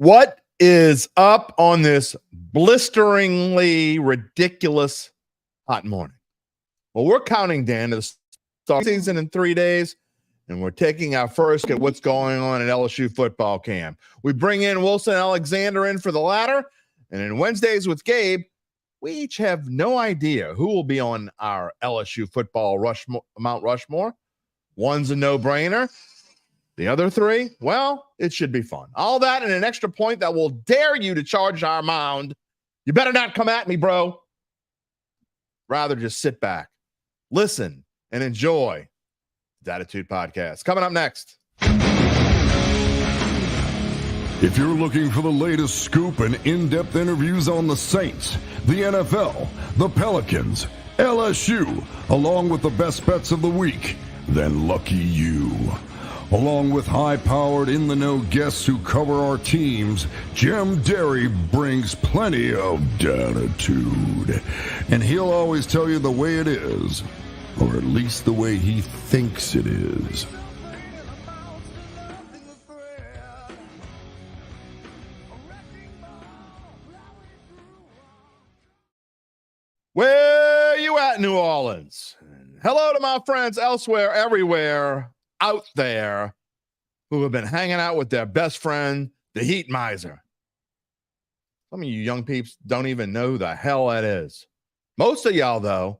What is up on this blisteringly ridiculous hot morning? Well, we're counting down to the start season in 3 days, and we're taking our first look at what's going on at LSU football camp. We bring in Wilson Alexander in for the latter, and in Wednesdays with Gabe, we each have no idea who will be on our LSU football Mount Rushmore. One's a no-brainer. The other three, well, it should be fun. All that and an extra point that will dare you to charge our mound. You better not come at me, bro. Rather just sit back, listen, and enjoy the Dattitude podcast. Coming up next. If you're looking for the latest scoop and in-depth interviews on the Saints, the NFL, the Pelicans, LSU, along with the best bets of the week, then lucky you. Along with high-powered, in-the-know guests who cover our teams, Jim Derry brings plenty of Dattitude. And he'll always tell you the way it is, or at least the way he thinks it is. Where you at, New Orleans? Hello to my friends elsewhere, everywhere, out there who have been hanging out with their best friend, the Heat Miser. Some of you young peeps don't even know who the hell that is. Most of y'all, though,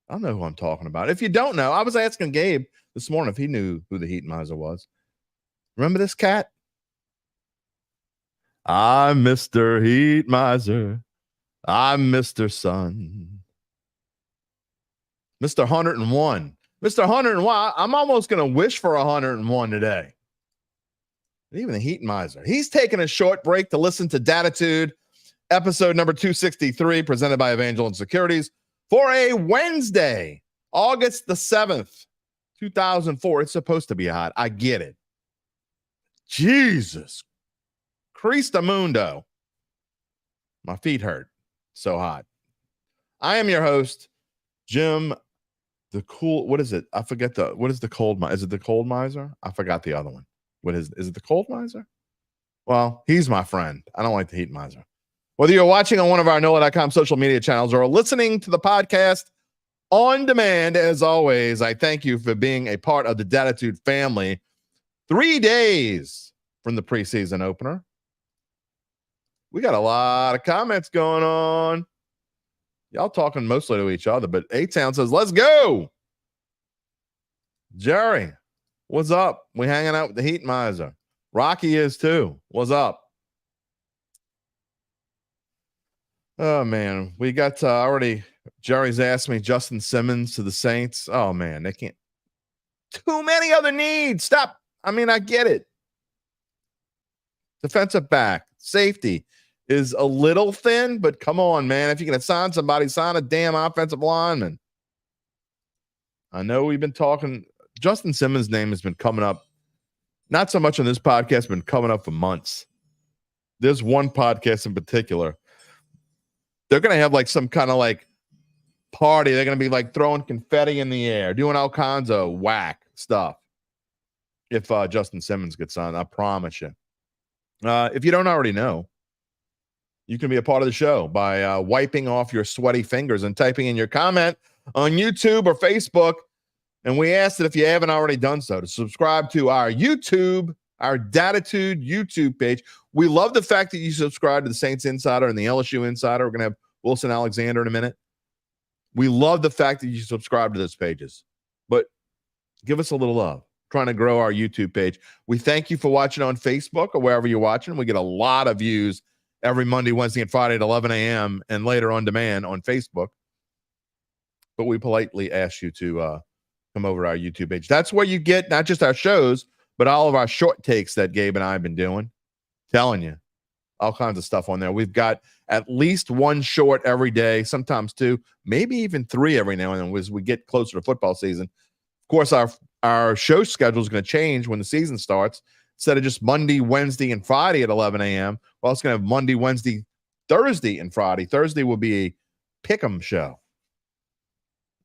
I don't know who I'm talking about. If you don't know, I was asking Gabe this morning if he knew who the Heat Miser was. Remember this cat? I'm Mr. Heat Miser. I'm Mr. Sun. Mr. 101. Mr. 101, I'm almost going to wish for 101 today. Even the Heat Miser. He's taking a short break to listen to Dattitude, episode number 263, presented by Evangeline Securities, for a Wednesday, August the 7th, 2004. It's supposed to be hot. I get it. Jesus. Cristamundo. My feet hurt. So hot. I am your host, Jim. What is it? I forget what is the cold miser? Is it the cold miser? I forgot the other one. What is it the cold miser? Well, he's my friend. I don't like the Heat Miser. Whether you're watching on one of our NOLA.com social media channels or listening to the podcast on demand, as always, I thank you for being a part of the Dattitude family. 3 days from the preseason opener. We got a lot of comments going on. Y'all talking mostly to each other, but A-Town says, let's go. Jerry, what's up? We hanging out with the Heat Miser. Rocky is too. What's up? Oh, man. We got already, Jerry's asked me Justin Simmons to the Saints. Oh, man, they can't. Too many other needs. Stop. I mean, I get it. Defensive back, safety is a little thin, but come on, man. If you're going to sign somebody, sign a damn offensive lineman. I know we've been talking. Justin Simmons' name has been coming up, not so much on this podcast, been coming up for months. There's one podcast in particular. They're going to have like some kind of like party. They're going to be like throwing confetti in the air, doing all kinds of whack stuff. If Justin Simmons gets on, I promise you. If you don't already know, you can be a part of the show by wiping off your sweaty fingers and typing in your comment on YouTube or Facebook. And we ask that if you haven't already done so, to subscribe to our YouTube, our Dattitude YouTube page. We love the fact that you subscribe to the Saints Insider and the LSU Insider. We're going to have Wilson Alexander in a minute. We love the fact that you subscribe to those pages. But give us a little love. Trying to grow our YouTube page. We thank you for watching on Facebook or wherever you're watching. We get a lot of views every Monday, Wednesday, and Friday at 11 a.m. and later on demand on Facebook. But we politely ask you to come over to our YouTube page. That's where you get not just our shows, but all of our short takes that Gabe and I have been doing. Telling you, all kinds of stuff on there. We've got at least one short every day, sometimes two, maybe even three every now and then as we get closer to football season. Of course, our show schedule is going to change when the season starts. Instead of just Monday, Wednesday, and Friday at 11 a.m., we're also going to have Monday, Wednesday, Thursday, and Friday. Thursday will be a pick'em show.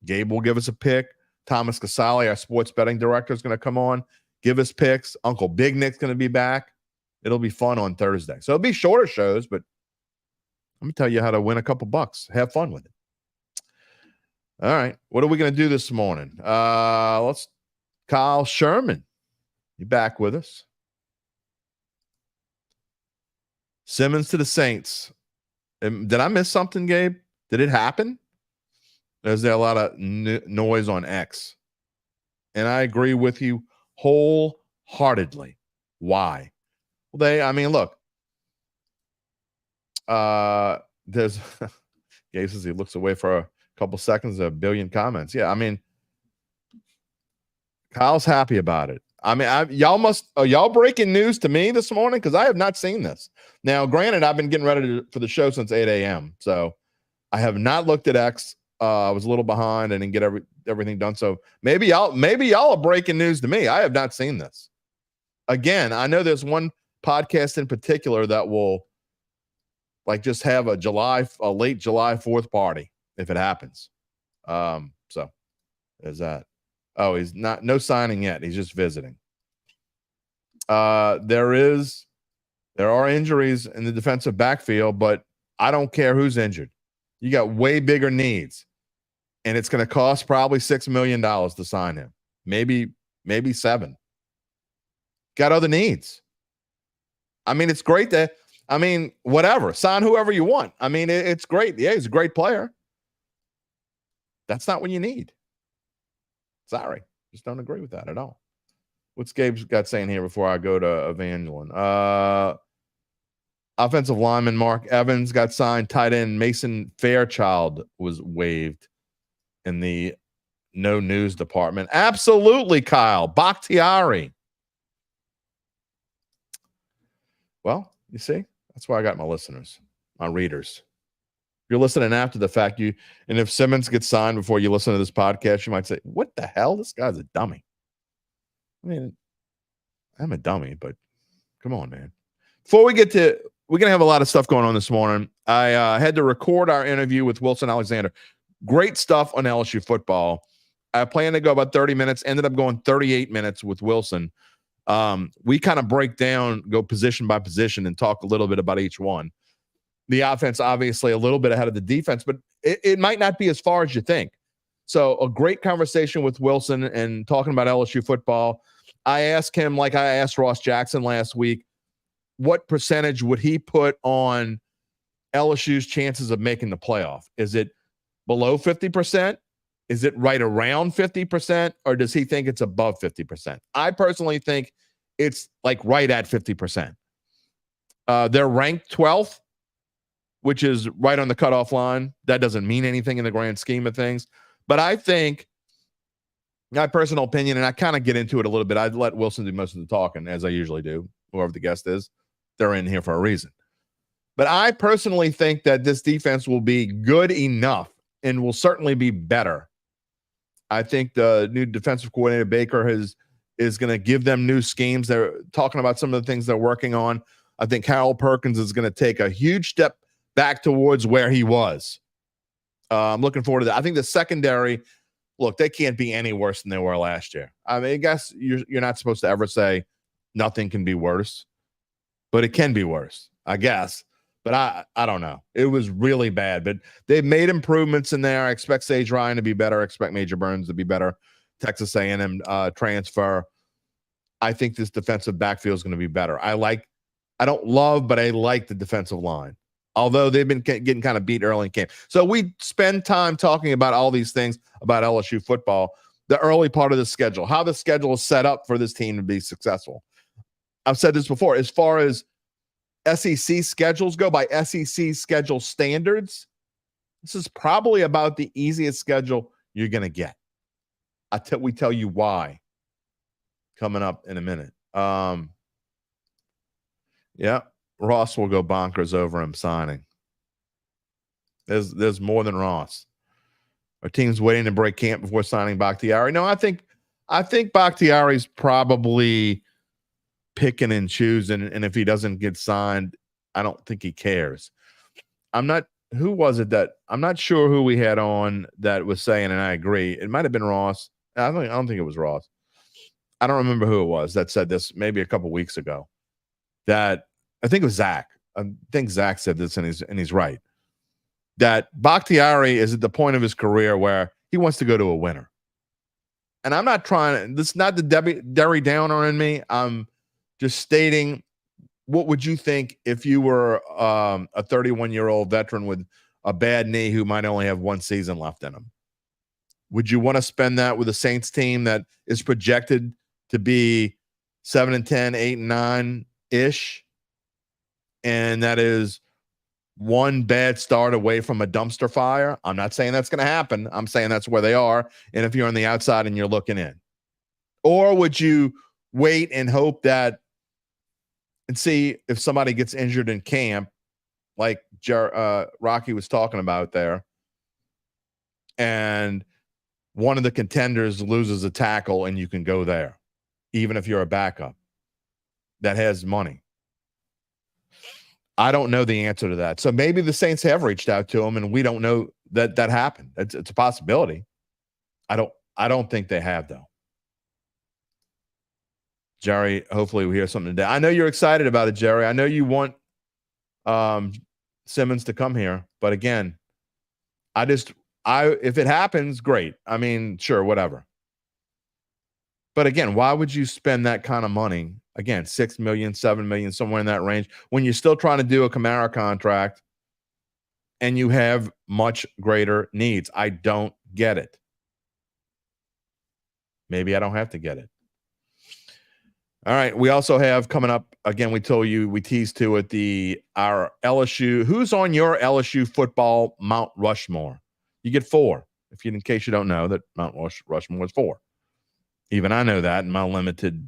Gabe will give us a pick. Thomas Casale, our sports betting director, is going to come on, give us picks. Uncle Big Nick's going to be back. it'll be fun on Thursday. So it'll be shorter shows, but let me tell you how to win a couple bucks. Have fun with it. All right. What are we going to do this morning? Let's Kyle Sherman. You back with us? Simmons to the Saints. Did I miss something, Gabe? Did it happen? Is there a lot of noise on X? And I agree with you wholeheartedly. Why? Well, look. There's Gabe says he looks away for a couple seconds, a billion comments. Yeah, Kyle's happy about it. Y'all breaking news to me this morning because I have not seen this. Now, granted, I've been getting ready for the show since 8 a.m. So I have not looked at X. I was a little behind and didn't get everything done. So maybe y'all are breaking news to me. I have not seen this. Again, I know there's one podcast in particular that will just have a late July 4th party if it happens. So there's that. Oh, he's no signing yet. He's just visiting. There are injuries in the defensive backfield, but I don't care who's injured. You got way bigger needs, and it's going to cost probably $6 million to sign him. Maybe $7 million. Got other needs. It's great that, whatever. Sign whoever you want. It's great. Yeah, he's a great player. That's not what you need. Sorry. Just don't agree with that at all. What's Gabe's got saying here before I go to Evangeline? Offensive lineman Mark Evans got signed. Tight end Mason Fairchild was waived in the no news department. Absolutely, Kyle. Bakhtiari. Well, you see, that's why I got my listeners, my readers. If you're listening after the fact, and if Simmons gets signed before you listen to this podcast, you might say, what the hell? This guy's a dummy. I'm a dummy, but come on, man. Before we get to, we're going to have a lot of stuff going on this morning. I had to record our interview with Wilson Alexander. Great stuff on LSU football. I planned to go about 30 minutes, ended up going 38 minutes with Wilson. We kind of break down, go position by position and talk a little bit about each one. The offense, obviously, a little bit ahead of the defense, but it might not be as far as you think. So a great conversation with Wilson and talking about LSU football. I asked him, like I asked Ross Jackson last week, what percentage would he put on LSU's chances of making the playoff? Is it below 50%? Is it right around 50%? Or does he think it's above 50%? I personally think it's right at 50%. They're ranked 12th, which is right on the cutoff line. That doesn't mean anything in the grand scheme of things. But I think, my personal opinion, and I kind of get into it a little bit, I'd let Wilson do most of the talking, as I usually do. Whoever the guest is, they're in here for a reason. But I personally think that this defense will be good enough and will certainly be better. I think the new defensive coordinator, Baker, is going to give them new schemes. They're talking about some of the things they're working on. I think Harold Perkins is going to take a huge step back towards where he was. I'm looking forward to that. I think the secondary, look, they can't be any worse than they were last year. I guess you're not supposed to ever say nothing can be worse, but it can be worse, I guess. But I don't know. It was really bad, but they've made improvements in there. I expect Sage Ryan to be better. I expect Major Burns to be better. Texas A&M transfer. I think this defensive backfield is going to be better. I don't love, but I like the defensive line. Although they've been getting kind of beat early in camp. So we spend time talking about all these things about LSU football, the early part of the schedule, how the schedule is set up for this team to be successful. I've said this before, as far as SEC schedules go, by SEC schedule standards, this is probably about the easiest schedule you're going to get. We tell you why coming up in a minute. Yeah. Ross will go bonkers over him signing. There's more than Ross. Our team's waiting to break camp before signing Bakhtiari. No, I think Bakhtiari's probably picking and choosing, and if he doesn't get signed, I don't think he cares. Who was it that I'm not sure who we had on that was saying, and I agree. It might have been Ross. I don't think it was Ross. I don't remember who it was that said this maybe a couple weeks ago. that I think it was Zach. I think Zach said this, and he's right. That Bakhtiari is at the point of his career where he wants to go to a winner. And I'm not trying. This is not the Derry Downer in me. I'm just stating, what would you think if you were a 31-year-old veteran with a bad knee who might only have one season left in him? Would you want to spend that with a Saints team that is projected to be 7-10, 8-9 ish, and that is one bad start away from a dumpster fire? I'm not saying that's going to happen. I'm saying that's where they are. And if you're on the outside and you're looking in, or would you wait and hope that and see if somebody gets injured in camp, like Rocky was talking about there, and one of the contenders loses a tackle and you can go there, even if you're a backup that has money? I don't know the answer to that. So maybe the Saints have reached out to him and we don't know that happened. It's a possibility. I don't think they have, though. Jerry, hopefully we hear something today. I know you're excited about it, Jerry. I know you want Simmons to come here, but again, if it happens, great. I mean, sure, whatever. But again, why would you spend that kind of money? Again, $6 million, $7 million, somewhere in that range, when you're still trying to do a Kamara contract and you have much greater needs. I don't get it. Maybe I don't have to get it. All right. We also have coming up, again, we told you, we teased to it, our LSU. Who's on your LSU football Mount Rushmore? You get 4. In case you don't know that Mount Rushmore is 4. Even I know that in my limited,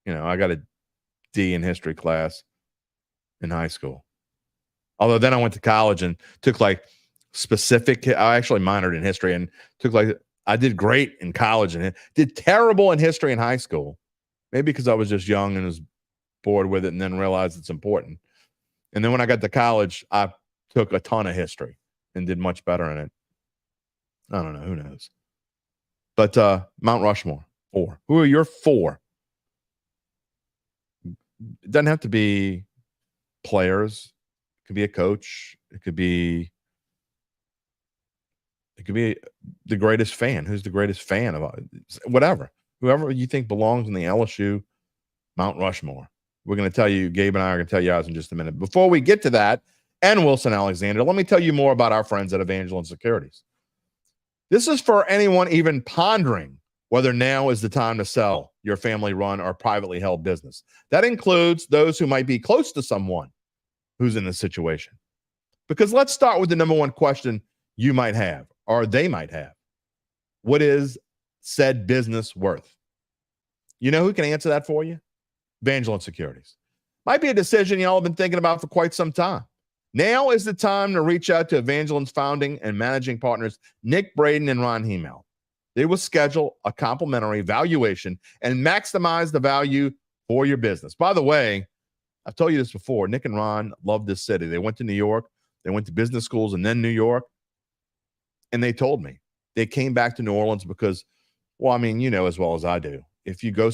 I got a D in history class in high school. Although then I went to college and took I actually minored in history and I did great in college and did terrible in history in high school. Maybe because I was just young and was bored with it and then realized it's important. And then when I got to college, I took a ton of history and did much better in it. I don't know. Who knows? But Mount Rushmore, 4. Who are your 4? It doesn't have to be players. It could be a coach. It could be the greatest fan. Who's the greatest fan of whatever? Whoever you think belongs in the LSU Mount Rushmore. We're going to tell you, Gabe and I are going to tell you ours in just a minute. Before we get to that, and Wilson Alexander, let me tell you more about our friends at Evangeline Securities. This is for anyone even pondering whether now is the time to sell your family-run or privately held business. That includes those who might be close to someone who's in this situation. Because let's start with the number one question you might have, or they might have. What is said business worth? You know who can answer that for you? Evangeline Securities. Might be a decision y'all have been thinking about for quite some time. Now is the time to reach out to Evangeline's founding and managing partners, Nick Braden and Ron Hemel. They will schedule a complimentary valuation and maximize the value for your business. By the way, I've told you this before. Nick and Ron love this city. They went to New York. They went to business schools and then New York. And they told me they came back to New Orleans because, well, I mean, you know as well as I do. If you go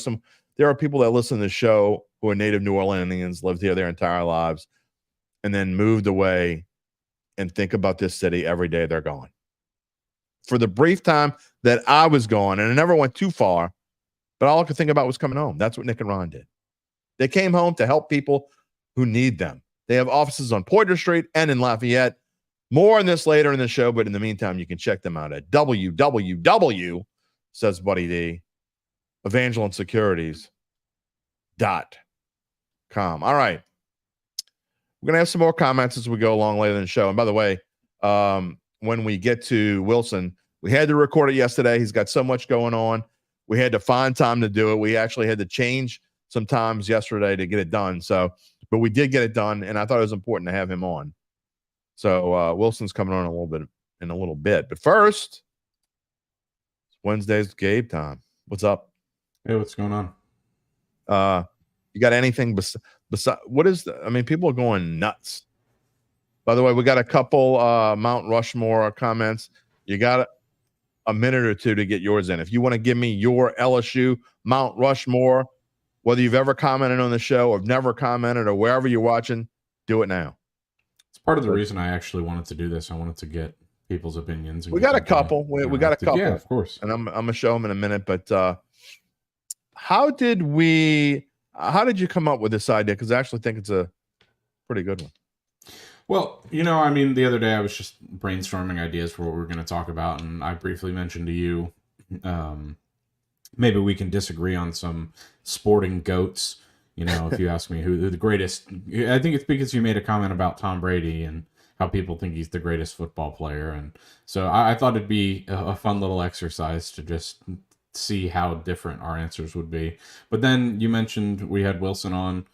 there are people that listen to the show who are native New Orleanians, lived here their entire lives, and then moved away and think about this city every day they're gone. For the brief time that I was gone, and I never went too far, but all I could think about was coming home. That's what Nick and Ron did. They came home to help people who need them. They have offices on Poydras Street and in Lafayette. More on this later in the show, but in the meantime, you can check them out at www, says Buddy D, EvangelineSecurities.com. All right. We're going to have some more comments as we go along later in the show. And by the way, when we get to Wilson, we had to record it yesterday. He's got so much going on. We had to find time to do it. We actually had to change some times yesterday to get it done. But we did get it done, and I thought it was important to have him on. So Wilson's coming on in a little bit. But first, it's Wednesday's Gabe time. What's up? Hey, what's going on? You got anything besides people are going nuts. By the way, we got a couple Mount Rushmore comments. You got a minute or two to get yours in. If you want to give me your LSU Mount Rushmore, Whether you've ever commented on the show or never commented or wherever you're watching, do it now. It's part of the reason I actually wanted to do this. I wanted to get people's opinions. And we got a couple. We got a couple. Yeah, of course. And I'm going to show them in a minute. But how did you come up with this idea? Because I actually think it's a pretty good one. Well, I mean, the other day I was just brainstorming ideas for what we were going to talk about, and I briefly mentioned to you, maybe we can disagree on some sporting goats. If you ask me who the greatest, I think it's because you made a comment about Tom Brady and how people think he's the greatest football player. And so I thought it'd be a fun little exercise to just see how different our answers would be. But then you mentioned we had Wilson on,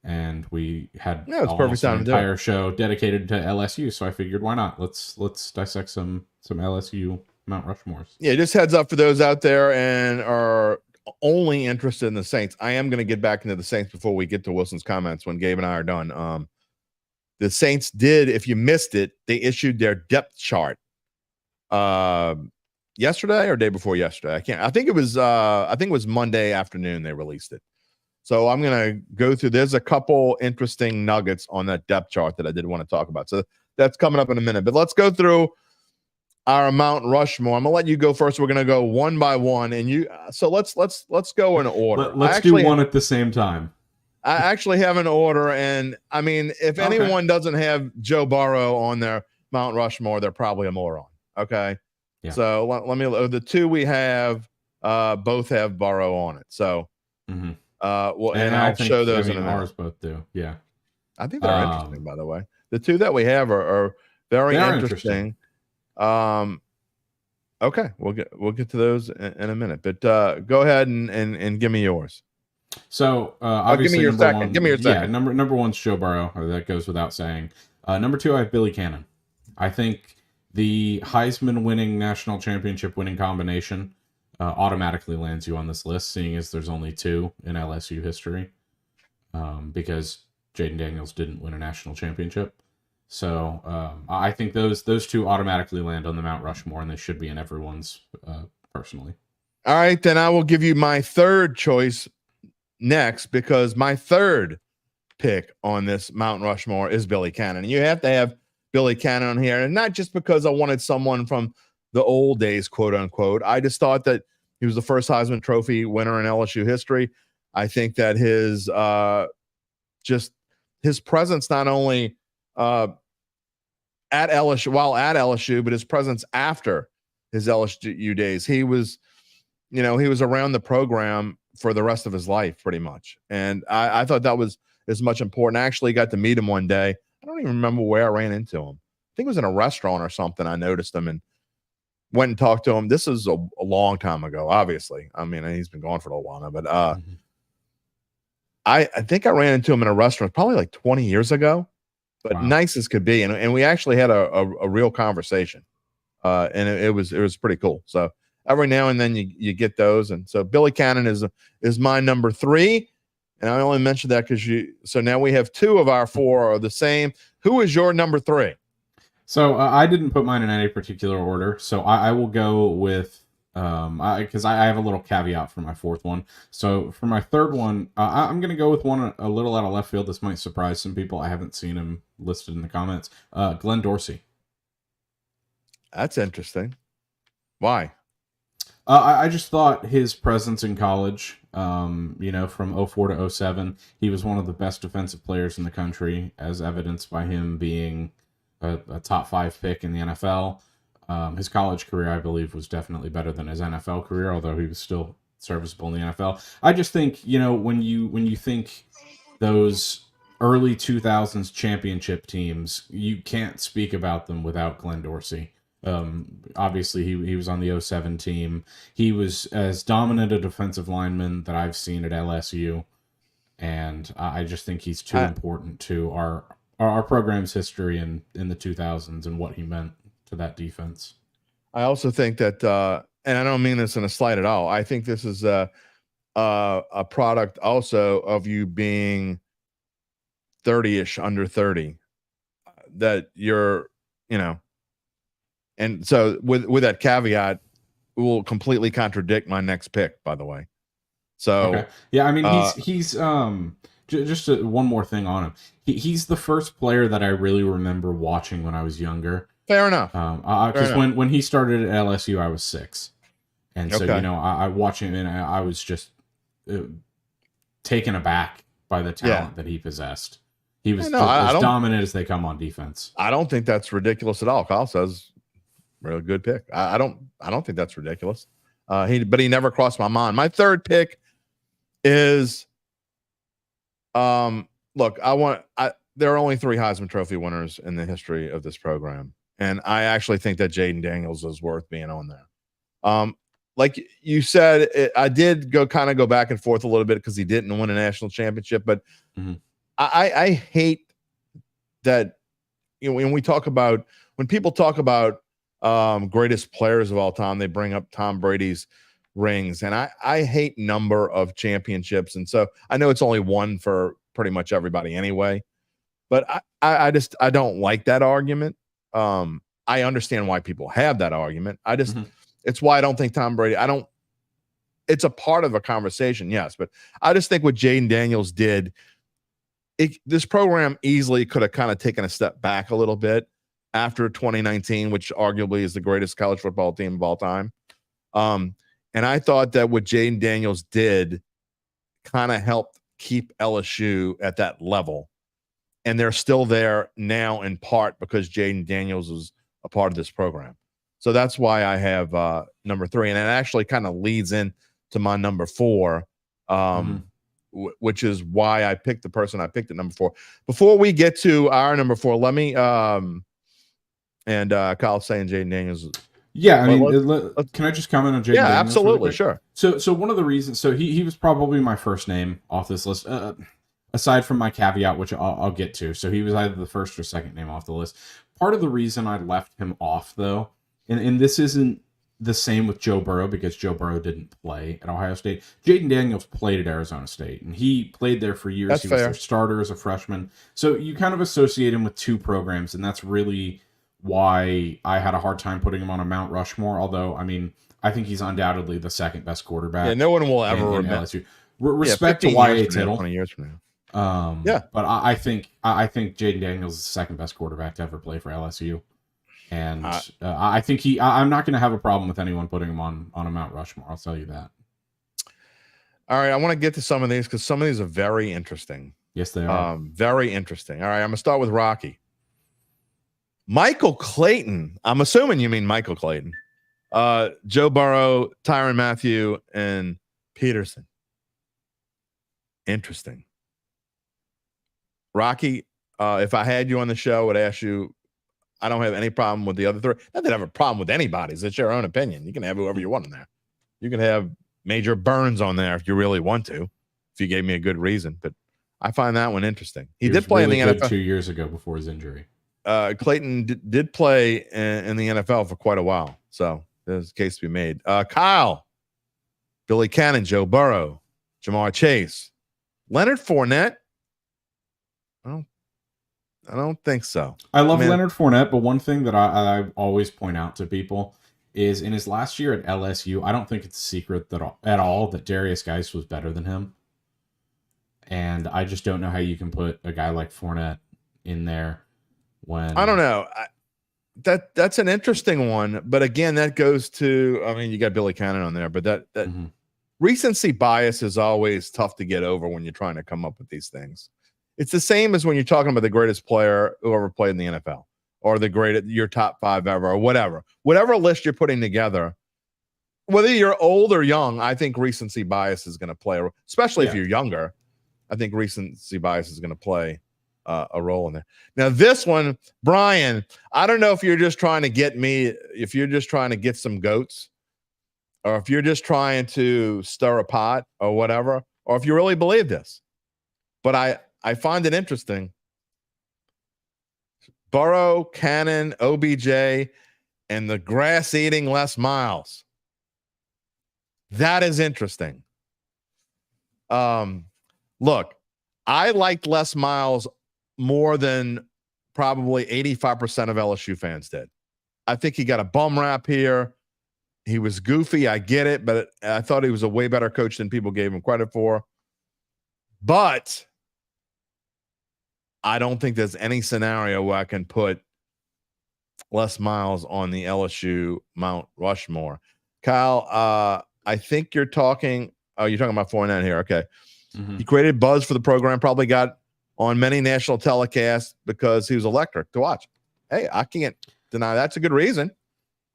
and we had almost an entire show dedicated to LSU. So I figured, why not? Let's dissect some LSU Mount Rushmores. Yeah, just heads up for those out there and are only interested in the Saints. I am going to get back into the Saints before we get to Wilson's comments when Gabe and I are done. The Saints did, if you missed it, they issued their depth chart yesterday or day before yesterday. I think it was Monday afternoon they released it. So I'm going to go through. There's a couple interesting nuggets on that depth chart that I did want to talk about. So that's coming up in a minute. But let's go through our Mount Rushmore. I'm going to let you go first. We're going to go one by one. And so let's go in order. Let's do one at the same time. I actually have an order. And I mean, if anyone doesn't have Joe Burrow on their Mount Rushmore, they're probably a moron. Okay. Yeah. So let me, the two we have, both have Burrow on it. So, and I'll show those in a minute. Ours both do. Yeah. I think they're interesting, by the way. The two that we have are very interesting. Okay, we'll get to those in a minute. But go ahead and give me yours. So obviously, give me your second. Give me your second. Yeah, number one's Joe Burrow. That goes without saying. Number two, I have Billy Cannon. I think the Heisman winning, national championship winning combination automatically lands you on this list, seeing as there's only two in LSU history, because Jaden Daniels didn't win a national championship. So I think those two automatically land on the Mount Rushmore, and they should be in everyone's personally. All right, then I will give you my third choice next, because my third pick on this Mount Rushmore is Billy Cannon. And you have to have Billy Cannon on here, and not just because I wanted someone from the old days, quote unquote. I just thought that he was the first Heisman Trophy winner in LSU history. I think that his presence, not only at LSU, but his presence after his LSU days, he was around the program for the rest of his life, pretty much. And I thought that was as much important. I actually got to meet him one day. I don't even remember where I ran into him. I think it was in a restaurant or something. I noticed him and went and talked to him. This is a long time ago, obviously. I mean, he's been gone for a while now, but I think I ran into him in a restaurant probably like 20 years ago, but wow. Nice as could be. And we actually had a real conversation, and it was pretty cool. So every now and then you get those. And so Billy Cannon is my number three. And I only mentioned that because so now we have two of our four are the same. Who is your number three? So I didn't put mine in any particular order. So I will go with, because I have a little caveat for my fourth one. So for my third one, I'm going to go with one a little out of left field. This might surprise some people. I haven't seen him listed in the comments. Glenn Dorsey. That's interesting. Why? I just thought his presence in college, from 04 to 07, he was one of the best defensive players in the country, as evidenced by him being a top 5 pick in the NFL. His college career, I believe, was definitely better than his NFL career, although he was still serviceable in the NFL. I just think, when you think those early 2000s championship teams, you can't speak about them without Glenn Dorsey. Obviously he was on the 07 team. He was as dominant a defensive lineman that I've seen at LSU. And I just think he's too important to our program's history in the 2000s and what he meant to that defense. I also think that, and I don't mean this in a slight at all, I think this is a product also of you being 30-ish, under 30, that you're, and so with that caveat, it will completely contradict my next pick, by the way. So okay. Yeah, I mean, he's just one more thing on him. He's the first player that I really remember watching when I was younger. fair enough. Because when he started at LSU, I was 6, and so Okay. I watched him and I was just taken aback by the talent that he possessed. He was as dominant as they come on defense. I don't think that's ridiculous at all. Kyle says, really good pick. I don't think that's ridiculous. But he never crossed my mind. My third pick is, look, there are only 3 Heisman Trophy winners in the history of this program, and I actually think that Jaden Daniels is worth being on there. Like you said, I did go back and forth a little bit because he didn't win a national championship, but I hate that, when people talk about greatest players of all time, they bring up Tom Brady's rings, and I hate number of championships, and so I know it's only one for pretty much everybody anyway, but I don't like that argument. I understand why people have that argument. It's why I don't think Tom Brady, it's a part of a conversation, yes, but I just think what Jaden Daniels did, this program easily could have kind of taken a step back a little bit after 2019, which arguably is the greatest college football team of all time. And I thought that what Jaden Daniels did kind of helped keep LSU at that level. And they're still there now in part because Jaden Daniels is a part of this program. So that's why I have number 3. And it actually kind of leads in to my number 4, which is why I picked the person I picked at number 4. Before we get to our number 4, let me and Kyle's saying Jaden Daniels. Yeah, I mean, can I just comment on Jaden Daniels? Yeah, absolutely, sure. So one of the reasons, so he was probably my first name off this list, aside from my caveat, which I'll get to. So he was either the first or second name off the list. Part of the reason I left him off, though, and this isn't the same with Joe Burrow, because Joe Burrow didn't play at Ohio State. Jaden Daniels played at Arizona State, and he played there for years. That's he fair. was their starter as a freshman. So you kind of associate him with 2 programs, and that's really why I had a hard time putting him on a Mount Rushmore. Although, I mean, I think he's undoubtedly the second best quarterback. Yeah, no one will ever remember. Respect to Y.A. Tittle. 20 years from now. But I think Jaden Daniels is the second best quarterback to ever play for LSU. And I think I'm not going to have a problem with anyone putting him on a Mount Rushmore. I'll tell you that. All right, I want to get to some of these because some of these are very interesting. Yes, they are. Very interesting. All right, I'm going to start with Rocky. Michael Clayton. I'm assuming you mean Michael Clayton. Joe Burrow, Tyrann Mathieu, and Peterson. Interesting. Rocky, if I had you on the show, I would ask you, I don't have any problem with the other 3. Not that I have a problem with anybody's. It's your own opinion. You can have whoever you want in there. You can have Major Burns on there if you really want to, if you gave me a good reason. But I find that one interesting. He did play really in the NFL 2 years ago before his injury. Clayton did play in the NFL for quite a while. So there's a case to be made. Kyle, Billy Cannon, Joe Burrow, Jamar Chase, Leonard Fournette. I don't think so. I love Leonard Fournette, but one thing that I always point out to people is in his last year at LSU, I don't think it's a secret that at all that Darius Geis was better than him. And I just don't know how you can put a guy like Fournette in there when I don't know. That's an interesting one, but again, that goes to, I mean, you got Billy Cannon on there, but that recency bias is always tough to get over when you're trying to come up with these things. It's the same as when you're talking about the greatest player who ever played in the NFL or your top 5 ever or whatever list you're putting together, whether you're old or young. I think recency bias is going to play, especially if you're younger. I think recency bias is going to play a role in there. Now, this one, Brian, I don't know if you're just trying to get me, if you're just trying to get some goats, or if you're just trying to stir a pot or whatever, or if you really believe this. But I find it interesting. Burrow, Cannon, OBJ, and the grass-eating Les Miles. That is interesting. Look, I liked Les Miles more than probably 85% of LSU fans did. I think he got a bum rap here. He was goofy. I get it, but I thought he was a way better coach than people gave him credit for. But I don't think there's any scenario where I can put Les Miles on the LSU Mount Rushmore. Kyle, I think you're talking about Fournette here. Okay. Mm-hmm. He created buzz for the program, probably got on many national telecasts because he was electric to watch. Hey, I can't deny that's a good reason.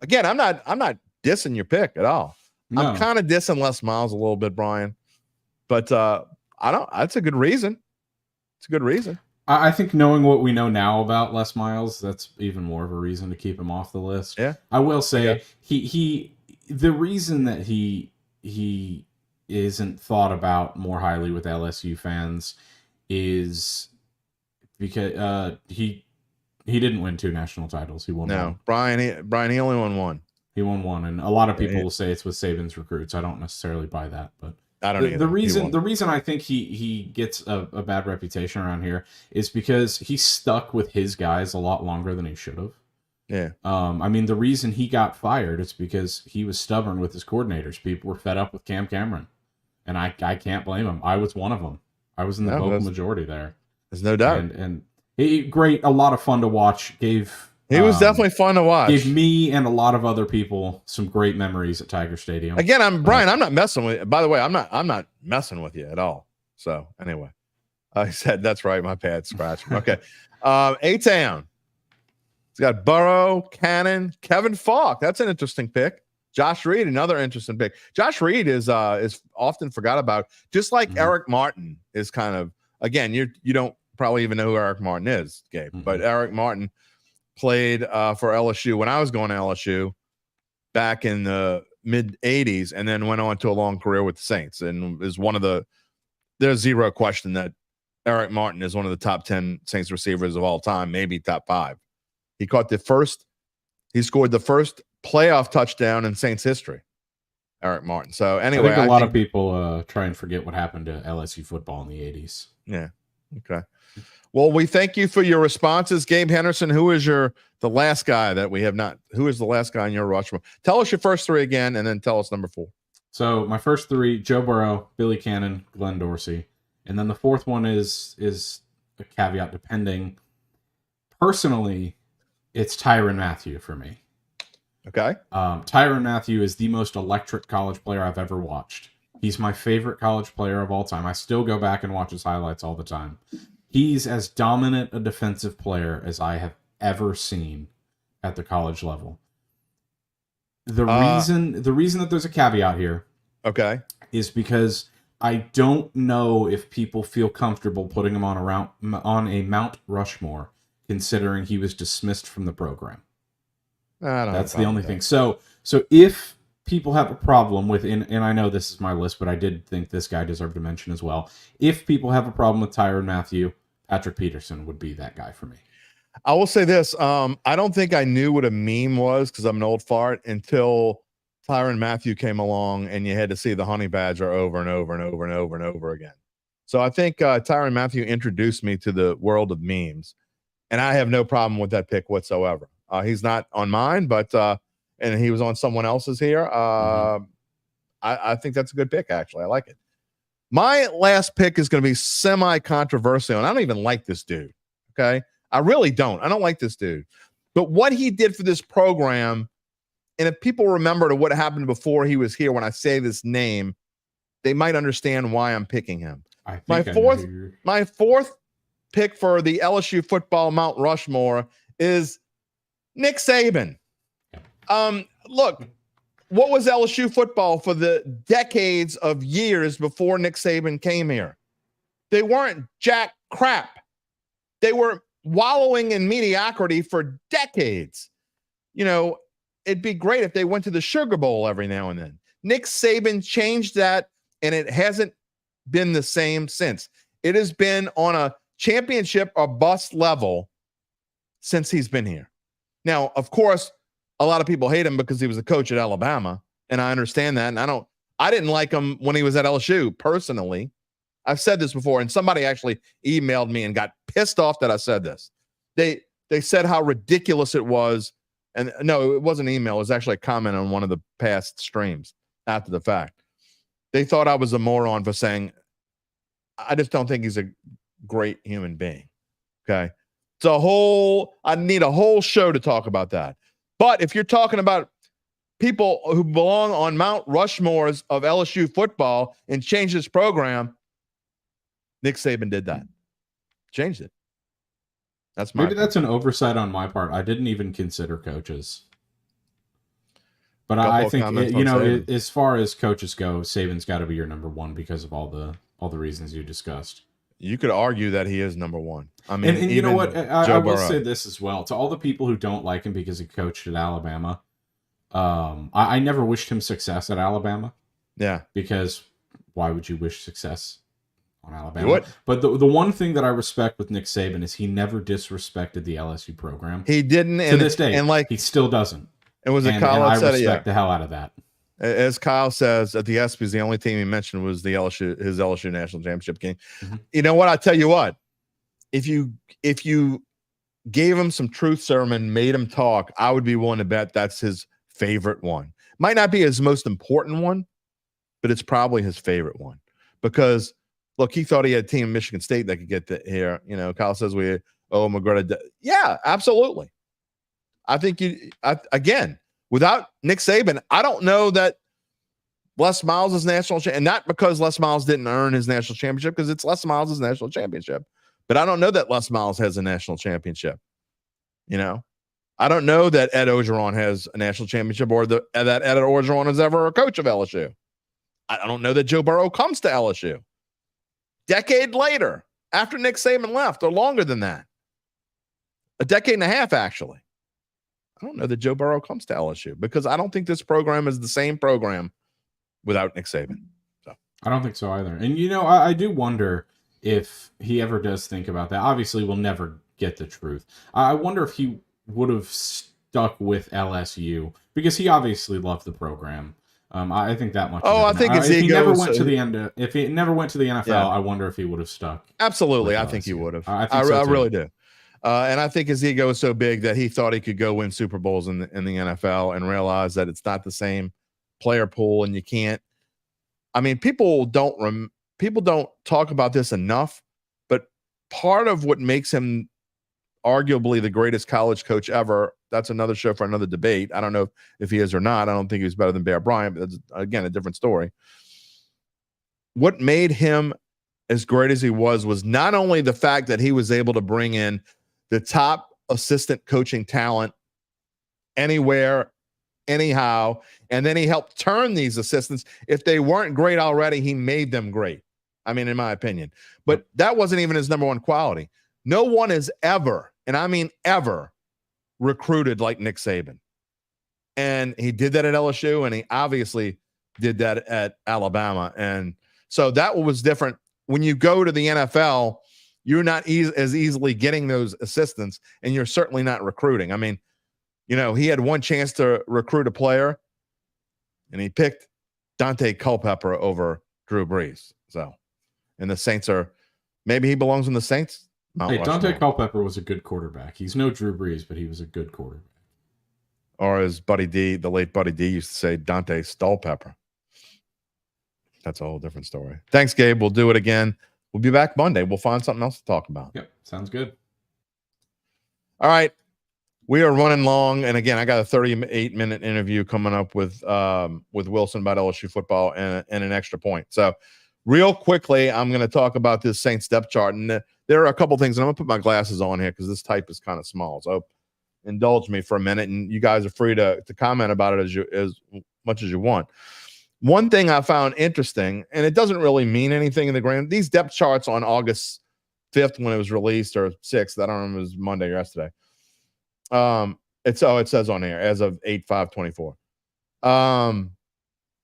Again, I'm not dissing your pick at all. No. I'm kind of dissing Les Miles a little bit, Brian. But that's a good reason. It's a good reason. I think knowing what we know now about Les Miles, that's even more of a reason to keep him off the list. Yeah. I will say the reason that he isn't thought about more highly with LSU fans is because he didn't win 2 national titles. He won one. Brian, he only won 1. He won 1, and a lot of people will say it's with Saban's recruits. I don't necessarily buy that, but I don't either. The reason I think he gets a bad reputation around here is because he stuck with his guys a lot longer than he should have. Yeah. I mean, the reason he got fired is because he was stubborn with his coordinators. People were fed up with Cam Cameron, and I can't blame him. I was one of them. I was in the vocal majority there. There's no doubt. And great, a lot of fun to watch. He was definitely fun to watch. Gave me and a lot of other people some great memories at Tiger Stadium. Again, Brian. I'm not messing with you. By the way, I'm not messing with you at all. So anyway, I said that's right. My pad scratch. Okay, A-Town. He's got Burrow, Cannon, Kevin Falk. That's an interesting pick. Josh Reed, another interesting pick. Josh Reed is often forgot about, just like Eric Martin is kind of. Again, you don't probably even know who Eric Martin is, Gabe, but Eric Martin played for LSU when I was going to LSU back in the mid 80s, and then went on to a long career with the Saints, and is there's zero question that Eric Martin is one of the top 10 Saints receivers of all time, maybe top 5. He scored the first playoff touchdown in Saints history, Eric Martin. So anyway, I think a lot of people try and forget what happened to LSU football in the 80s. Yeah. Okay. Well, we thank you for your responses. Gabe Henderson, who is the last guy that we have not? Who is the last guy in your Rushmore? Tell us your first 3 again, and then tell us number 4. So my first 3: Joe Burrow, Billy Cannon, Glenn Dorsey, and then the 4th one is a caveat depending. Personally, it's Tyrann Mathieu for me. Okay. Tyrann Mathieu is the most electric college player I've ever watched. He's my favorite college player of all time. I still go back and watch his highlights all the time. He's as dominant a defensive player as I have ever seen at the college level. The reason that there's a caveat here, okay, is because I don't know if people feel comfortable putting him on a Mount Rushmore, considering he was dismissed from the program. That's the only thing. So if people have a problem with, and I know this is my list, but I did think this guy deserved a mention as well. If people have a problem with Tyrann Mathieu, Patrick Peterson would be that guy for me. I will say this. I don't think I knew what a meme was, because I'm an old fart, until Tyrann Mathieu came along and you had to see the honey badger over and over and over and over and over again. So I think Tyrann Mathieu introduced me to the world of memes, and I have no problem with that pick whatsoever. He's not on mine, but and he was on someone else's here. I think that's a good pick, actually. I like it. My last pick is going to be semi-controversial, and I don't even like this dude, okay? I really don't. I don't like this dude. But what he did for this program, and if people remember to what happened before he was here, when I say this name, they might understand why I'm picking him. My fourth pick for the LSU football Mount Rushmore is Nick Saban. Look, what was LSU football for the decades of years before Nick Saban came here? They weren't jack crap. They were wallowing in mediocrity for decades. You know, it'd be great if they went to the Sugar Bowl every now and then. Nick Saban changed that, and it hasn't been the same since. It has been on a championship or bust level since he's been here. Now, of course, a lot of people hate him because he was a coach at Alabama, and I understand that. And I didn't like him when he was at LSU personally. I've said this before, and somebody actually emailed me and got pissed off that I said this. They said how ridiculous it was And no, it wasn't an email. It was actually a comment on one of the past streams after the fact. They thought I was a moron for saying, I just don't think he's a great human being. Okay. I need a whole show to talk about that. But if you're talking about people who belong on Mount Rushmores of LSU football and change this program, Nick Saban did that. Changed it. That's maybe that's an oversight on my part. I didn't even consider coaches. But I think as far as coaches go, Saban's got to be your number one because of all the reasons you discussed. You could argue that he is number one. I mean, and you know what? I will say this as well. To all the people who don't like him because he coached at Alabama, I never wished him success at Alabama. Yeah. Because why would you wish success on Alabama? But the one thing that I respect with Nick Saban is he never disrespected the LSU program. He didn't. To this day, and he still doesn't. It was Kyle said I respect the hell out of that. As Kyle says, at the ESPYs, the only team he mentioned was his LSU national championship game. Mm-hmm. You know what? I tell you what, if you gave him some truth serum, made him talk, I would be willing to bet that's his favorite one. Might not be his most important one, but it's probably his favorite one. Because, look, he thought he had a team in Michigan State that could get here. You know, Kyle says we owe him a great. Yeah, absolutely. I think again, without Nick Saban, I don't know that Les Miles is national champion. And not because Les Miles didn't earn his national championship, because it's Les Miles' national championship. But I don't know that Les Miles has a national championship. You know, I don't know that Ed Orgeron has a national championship, or that Ed Orgeron is ever a coach of LSU. I don't know that Joe Burrow comes to LSU. Decade later, after Nick Saban left, or longer than that. A decade and a half, actually. I don't know that Joe Burrow comes to LSU, because I don't think this program is the same program without Nick Saban. So I don't think so either. And, you know, I do wonder if he ever does think about that. Obviously, we'll never get the truth. I wonder if he would have stuck with LSU, because he obviously loved the program. I think that much. Oh, I think his ego. If he never went to the end, if he never went to the NFL, yeah. I wonder if he would have stuck. Absolutely, I think he would have. I really do. And I think his ego is so big that he thought he could go win Super Bowls in the NFL, and realize that it's not the same player pool, and you can't. I mean, people don't talk about this enough, but part of what makes him arguably the greatest college coach ever, that's another show for another debate. I don't know if he is or not. I don't think he was better than Bear Bryant, but that's, again, a different story. What made him as great as he was not only the fact that he was able to bring in the top assistant coaching talent anywhere, anyhow, and then he helped turn these assistants. If they weren't great already, he made them great. I mean, in my opinion. But that wasn't even his number one quality. No one has ever, and I mean ever, recruited like Nick Saban. And he did that at LSU, and he obviously did that at Alabama. And so that was different. When you go to the NFL, you're not as easily getting those assistants, and you're certainly not recruiting. I mean, you know, he had one chance to recruit a player, and he picked Dante Culpepper over Drew Brees. So, and the Saints maybe he belongs in the Saints. Hey, Dante Culpepper was a good quarterback. He's no Drew Brees, but he was a good quarterback. Or as Buddy D, the late Buddy D, used to say, Dante Stolpepper. That's a whole different story. Thanks, Gabe. We'll do it again. We'll be back Monday. We'll find something else to talk about. Yep, sounds good. All right. We are running long. And again, I got a 38-minute interview coming up with Wilson about LSU football and an extra point. So real quickly, I'm going to talk about this Saints depth chart. And there are a couple things, and I'm going to put my glasses on here because this type is kind of small. So indulge me for a minute, and you guys are free to comment about it as much as you want. One thing I found interesting, and it doesn't really mean anything in the grand, these depth charts on August 5th when it was released, or 6th, I don't remember, it was Monday or yesterday. It says on here as of 8/5/24.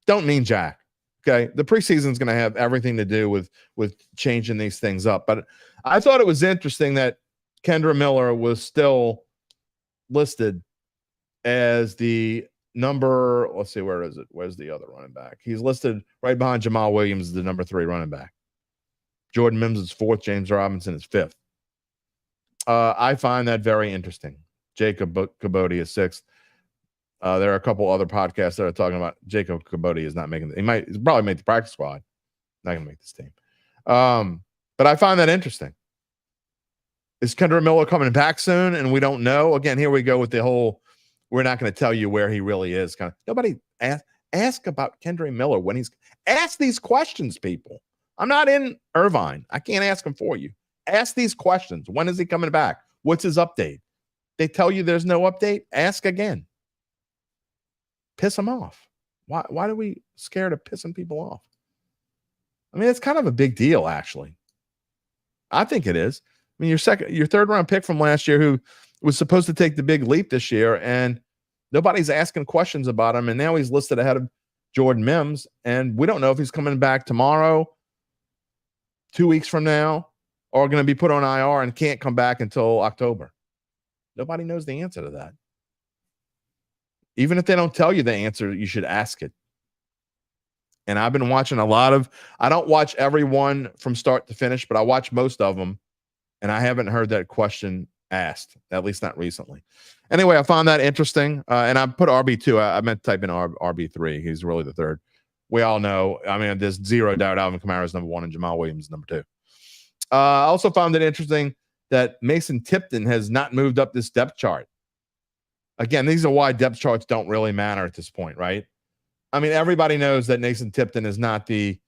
Don't mean jack. Okay. The preseason is going to have everything to do with changing these things up. But I thought it was interesting that Kendra Miller was still listed as the number, let's see, where is it? Where's the other running back? He's listed right behind Jamal Williams, the number 3 running back. Jordan Mims is 4th. James Robinson is 5th. I find that very interesting. Jacob Caboti is 6th. There are a couple other podcasts that are talking about Jacob Caboti is not making. He's probably make the practice squad. Not going to make this team. But I find that interesting. Is Kendra Miller coming back soon? And we don't know. Again, here we go with the whole. We're not going to tell you where he really is. Kind of nobody ask about Kendra Miller when he's. Ask these questions, people. I'm not in Irvine. I can't ask them for you. Ask these questions. When is he coming back? What's his update? They tell you there's no update. Ask again. Piss them off. Why are we scared of pissing people off? I mean, it's kind of a big deal, actually. I think it is. I mean, your third round pick from last year, who was supposed to take the big leap this year, and nobody's asking questions about him, and now he's listed ahead of Jordan Mims, and we don't know if he's coming back tomorrow, 2 weeks from now, or going to be put on IR and can't come back until October. Nobody knows the answer to that. Even if they don't tell you the answer, you should ask it. And I've been watching I don't watch everyone from start to finish, but I watch most of them, and I haven't heard that question asked, at least not recently. Anyway, I found that interesting, and I put RB2. I meant to type in RB3. He's really the third. We all know. I mean, there's zero doubt Alvin Kamara is number one and Jamal Williams is number two. I also found it interesting that Mason Tipton has not moved up this depth chart. Again, these are why depth charts don't really matter at this point, right? I mean, everybody knows that Mason Tipton is not the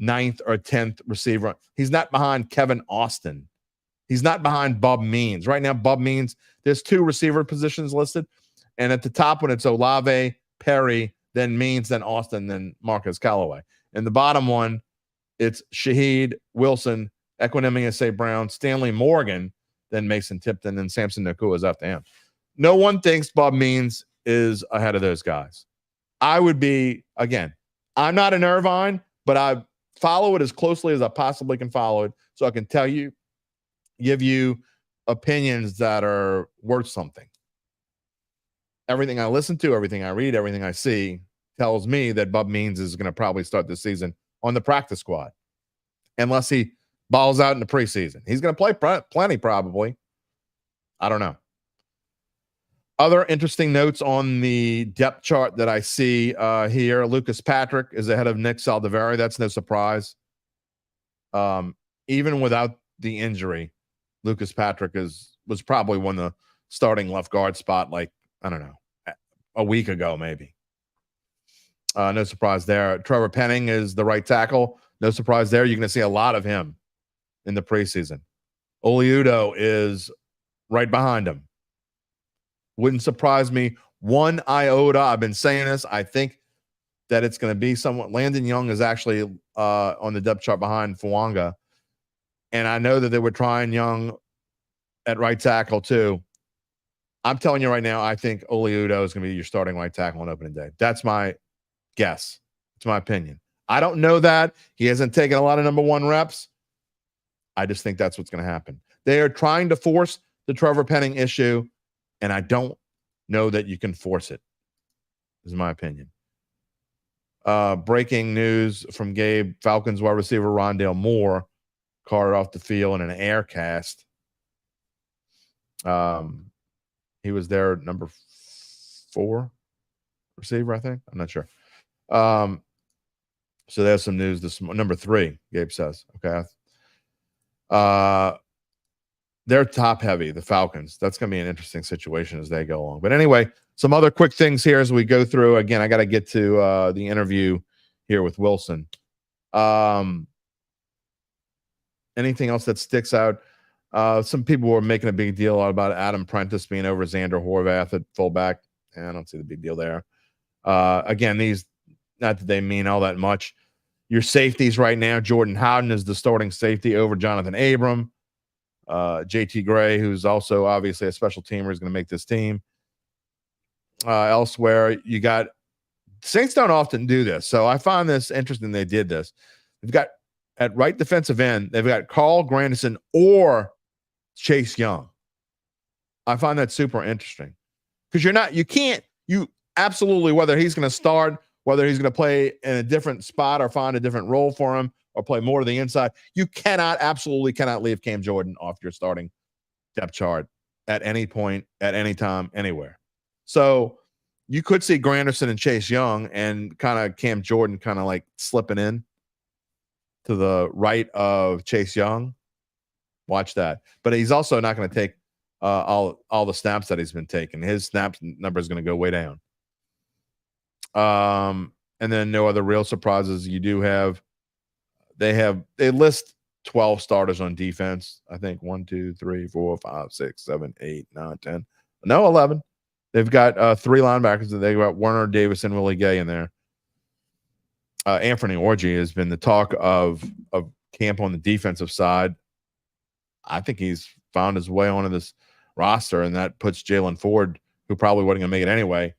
9th or 10th receiver. He's not behind Kevin Austin. He's not behind Bub Means. Right now, Bub Means, there's 2 receiver positions listed. And at the top one, it's Olave, Perry, then Means, then Austin, then Marcus Callaway. And the bottom one, it's Shaheed, Wilson, Equanimous St. Brown, Stanley Morgan, then Mason Tipton, and Samson Nakua is after him. No one thinks Bub Means is ahead of those guys. I would be, again, I'm not in Irvine, but I follow it as closely as I possibly can follow it so I can tell you, give you opinions that are worth something. Everything I listen to, everything I read, everything I see tells me that Bub Means is going to probably start this season on the practice squad, unless he balls out in the preseason. He's going to play plenty probably. I don't know. Other interesting notes on the depth chart that I see here. Lucas Patrick is ahead of Nick Saldivari. That's no surprise. Even without the injury, Lucas Patrick was probably won the starting left guard spot, like, I don't know, a week ago maybe. No surprise there. Trevor Penning is the right tackle. No surprise there. You're going to see a lot of him in the preseason. Oli Udoh is right behind him. Wouldn't surprise me one iota. I've been saying this. I think that it's going to be somewhat. Landon Young is actually on the depth chart behind Fuanga. And I know that they were trying Young at right tackle too. I'm telling you right now, I think Oli Udoh is going to be your starting right tackle on opening day. That's my guess. It's my opinion. I don't know that. He hasn't taken a lot of number 1 reps. I just think that's what's going to happen. They are trying to force the Trevor Penning issue, and I don't know that you can force it, is my opinion. Breaking news from Gabe. Falcons wide receiver Rondale Moore carted off the field in an air cast. He was their number 4 receiver, I think. I'm not sure. So there's some news this number 3, Gabe says. Okay. They're top heavy, the Falcons. That's going to be an interesting situation as they go along. But anyway, some other quick things here as we go through. Again, I got to get to the interview here with Wilson. Anything else that sticks out? Some people were making a big deal about Adam Prentice being over Xander Horvath at fullback. I don't see the big deal there. Again, these, not that they mean all that much. Your safeties right now, Jordan Howden is the starting safety over Jonathan Abram. JT Gray, who's also obviously a special teamer, is going to make this team. Elsewhere, you got Saints don't often do this, so I find this interesting they did this. They've got at right defensive end, they've got Carl Granderson or Chase Young. I find that super interesting because you absolutely, whether he's going to start, whether he's going to play in a different spot or find a different role for him or play more to the inside, you absolutely cannot leave Cam Jordan off your starting depth chart at any point, at any time, anywhere. So you could see Granderson and Chase Young and kind of Cam Jordan kind of like slipping in to the right of Chase Young. Watch that. But he's also not going to take all the snaps that he's been taking. His snap number is going to go way down. And then no other real surprises. You do have they list 12 starters on defense. I think 1, 2, 3, 4, 5, 6, 7, 8, 9, 10. No, 11. They've got 3 linebackers. They've got Warner Davis and Willie Gay in there. Anthony Orji has been the talk of camp on the defensive side. I think he's found his way onto this roster, and that puts Jalen Ford, who probably wasn't going to make it anyway.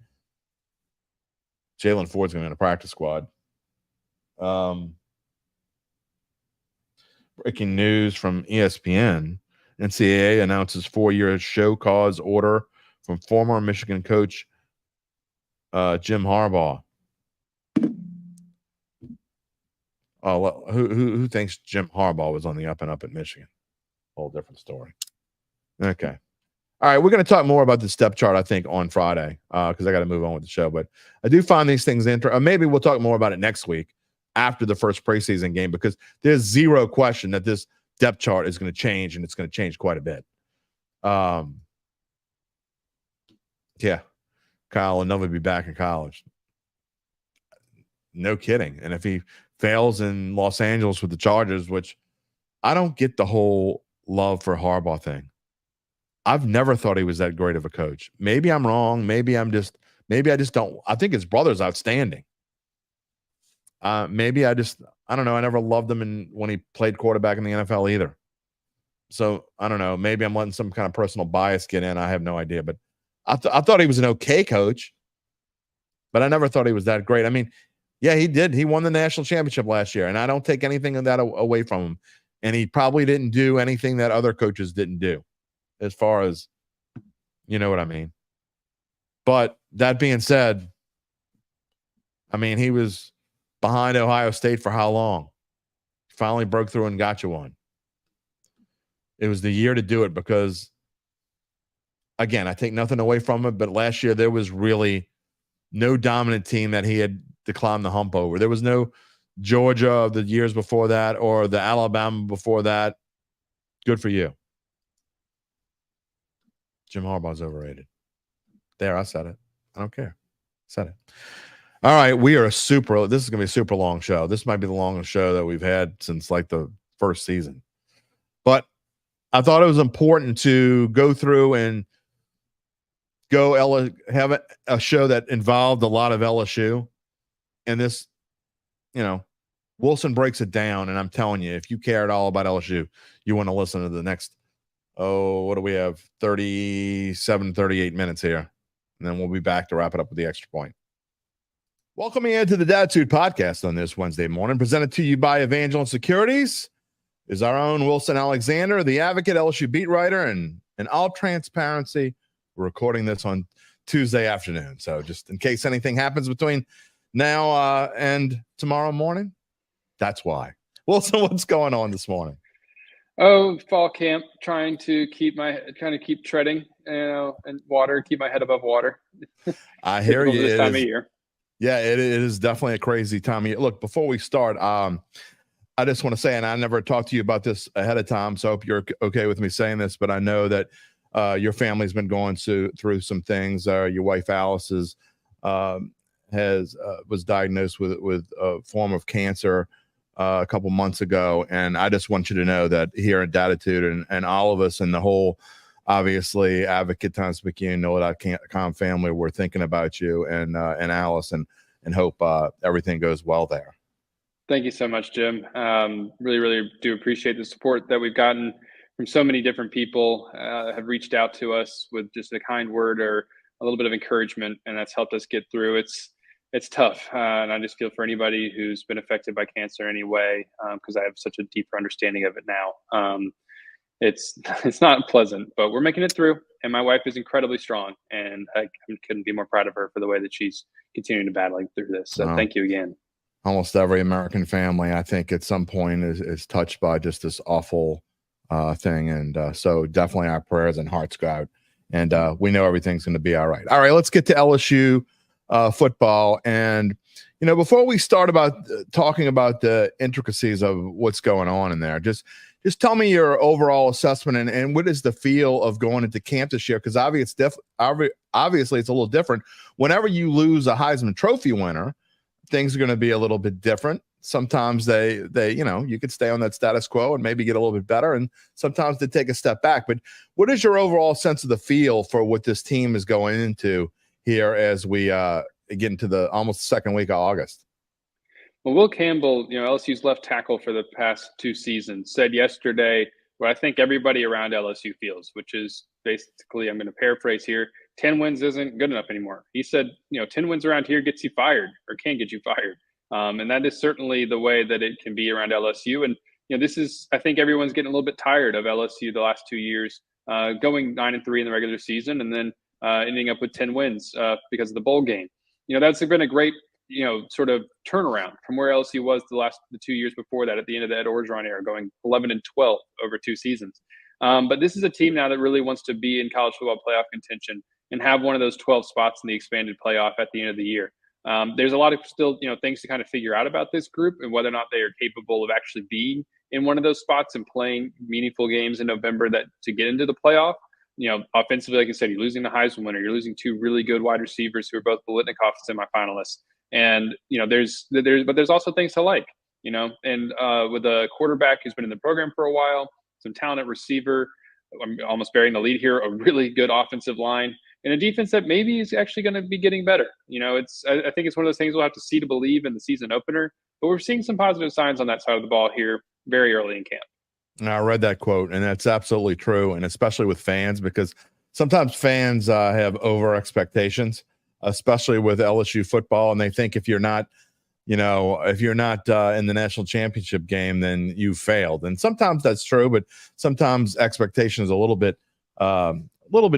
Jalen Ford's going to be in a practice squad. Breaking news from ESPN. NCAA announces 4-year show cause order from former Michigan coach Jim Harbaugh. Oh, well, who thinks Jim Harbaugh was on the up and up at Michigan? Whole different story. Okay. All right, we're going to talk more about the step chart, I think, on Friday because I got to move on with the show. But I do find these things interesting. Maybe we'll talk more about it next week after the first preseason game because there's zero question that this depth chart is going to change, and it's going to change quite a bit. Yeah, Kyle will never be back in college. No kidding. And if he fails in Los Angeles with the Chargers, which I don't get the whole love for Harbaugh thing. I've never thought he was that great of a coach. Maybe I'm wrong. Maybe I just don't. I think his brother's outstanding. Maybe I don't know. I never loved him when he played quarterback in the NFL either. So I don't know. Maybe I'm letting some kind of personal bias get in. I have no idea. But I thought he was an okay coach, but I never thought he was that great. I mean, yeah, he did. He won the national championship last year, and I don't take anything of that away from him. And he probably didn't do anything that other coaches didn't do, as far as, you know what I mean. But that being said, I mean, he was behind Ohio State for how long? Finally broke through and got you one. It was the year to do it because, again, I take nothing away from it, but last year there was really no dominant team that he had to climb the hump over. There was no Georgia of the years before that or the Alabama before that. Good for you. Jim Harbaugh's overrated. There, I said it. I don't care. Said it. All right, this is going to be a super long show. This might be the longest show that we've had since like the first season. But I thought it was important to go through and have a show that involved a lot of LSU. And this, Wilson breaks it down. And I'm telling you, if you care at all about LSU, you want to listen to the next, what do we have? 37, 38 minutes here. And then we'll be back to wrap it up with the extra point. Welcoming into the Dattitude podcast on this Wednesday morning, presented to you by Evangeline Securities, is our own Wilson Alexander, the Advocate, LSU beat writer, and in all transparency, we're recording this on Tuesday afternoon. So just in case anything happens between now and tomorrow morning, that's why. Wilson, what's going on this morning? Oh, fall camp, trying to keep treading, and water, keep my head above water. I hear you. This time of year. Yeah, it is definitely a crazy time of year. Look, before we start, I just want to say, and I never talked to you about this ahead of time, so I hope you're okay with me saying this, but I know that your family's been going through some things. Your wife Alice was diagnosed with a form of cancer a couple months ago, and I just want you to know that here at Dattitude and all of us and the whole, obviously, Advocate Times McKeon, Know.com family, we're thinking about you and Alice, and hope everything goes well there. Thank you so much, Jim. Really, really do appreciate the support that we've gotten from so many different people. Have reached out to us with just a kind word or a little bit of encouragement, and that's helped us get through. It's tough, and I just feel for anybody who's been affected by cancer anyway, because I have such a deeper understanding of it now. It's not pleasant, but we're making it through, and my wife is incredibly strong, and I couldn't be more proud of her for the way that she's continuing to battling through this. So Thank you again. Almost every American family, I think, at some point is touched by just this awful thing, and so definitely our prayers and hearts go out, and we know everything's going to be all right. All right, let's get to LSU football. And, before we start about talking about the intricacies of what's going on in there, just tell me your overall assessment and what is the feel of going into camp this year? Because obviously it's a little different. Whenever you lose a Heisman Trophy winner, things are going to be a little bit different. Sometimes they you could stay on that status quo and maybe get a little bit better, and sometimes they take a step back. But what is your overall sense of the feel for what this team is going into here as we get into the almost second week of August? Well, Will Campbell, LSU's left tackle for the past 2 seasons, said yesterday what I think everybody around LSU feels, which is basically, I'm going to paraphrase here, 10 wins isn't good enough anymore. He said, 10 wins around here gets you fired or can get you fired. And that is certainly the way that it can be around LSU. And, this is, I think everyone's getting a little bit tired of LSU the last 2 years, going 9-3 in the regular season and then ending up with 10 wins because of the bowl game. That's been a great, sort of turnaround from where LSU was the 2 years before that at the end of the Ed Orgeron era, going 11-12 over 2 seasons. But this is a team now that really wants to be in college football playoff contention and have one of those 12 spots in the expanded playoff at the end of the year. There's a lot of still, things to kind of figure out about this group and whether or not they are capable of actually being in one of those spots and playing meaningful games in November to get into the playoff. Offensively, like I said, you're losing the Heisman winner. You're losing 2 really good wide receivers who are both Biletnikoff semifinalists. And, there's also things to like, and with a quarterback who's been in the program for a while, some talent at receiver, I'm almost bearing the lead here, a really good offensive line, and a defense that maybe is actually going to be getting better. I think it's one of those things we'll have to see to believe in the season opener, but we're seeing some positive signs on that side of the ball here very early in camp. I read that quote, and that's absolutely true, and especially with fans, because sometimes fans have over expectations, especially with LSU football, and they think if you're not in the national championship game, then you failed. And sometimes that's true, but sometimes expectations are a little bit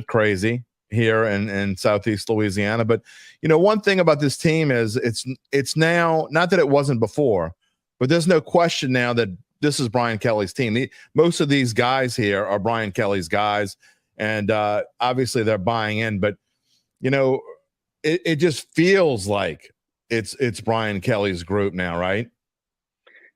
crazy here in Southeast Louisiana. But one thing about this team is it's now, not that it wasn't before, but there's no question now that this is Brian Kelly's team. Most of these guys here are Brian Kelly's guys, and obviously they're buying in. But it just feels like it's Brian Kelly's group now, right?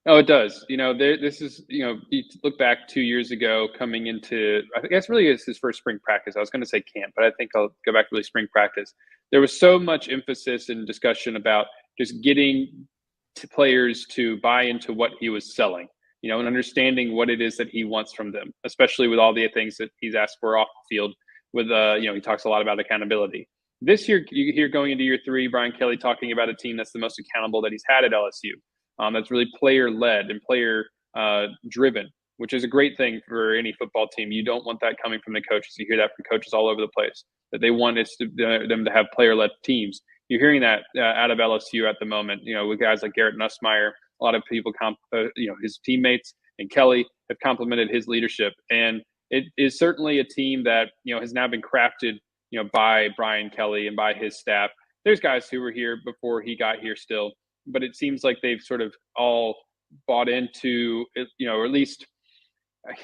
Oh, it does. This is, you look back 2 years ago coming into, I guess really it's his first spring practice. I was going to say camp, but I think I'll go back to really spring practice. There was so much emphasis and discussion about just getting players to buy into what he was selling, and understanding what it is that he wants from them, especially with all the things that he's asked for off the field with, he talks a lot about accountability. This year, you hear going into year 3, Brian Kelly talking about a team that's the most accountable that he's had at LSU. That's really player-led and player-driven, which is a great thing for any football team. You don't want that coming from the coaches. You hear that from coaches all over the place, that they want them to have player-led teams. You're hearing that out of LSU at the moment, with guys like Garrett Nussmeier. A lot of people, his teammates and Kelly have complimented his leadership. And it is certainly a team that, has now been crafted by Brian Kelly and by his staff. There's guys who were here before he got here still, but it seems like they've sort of all bought into it, or at least,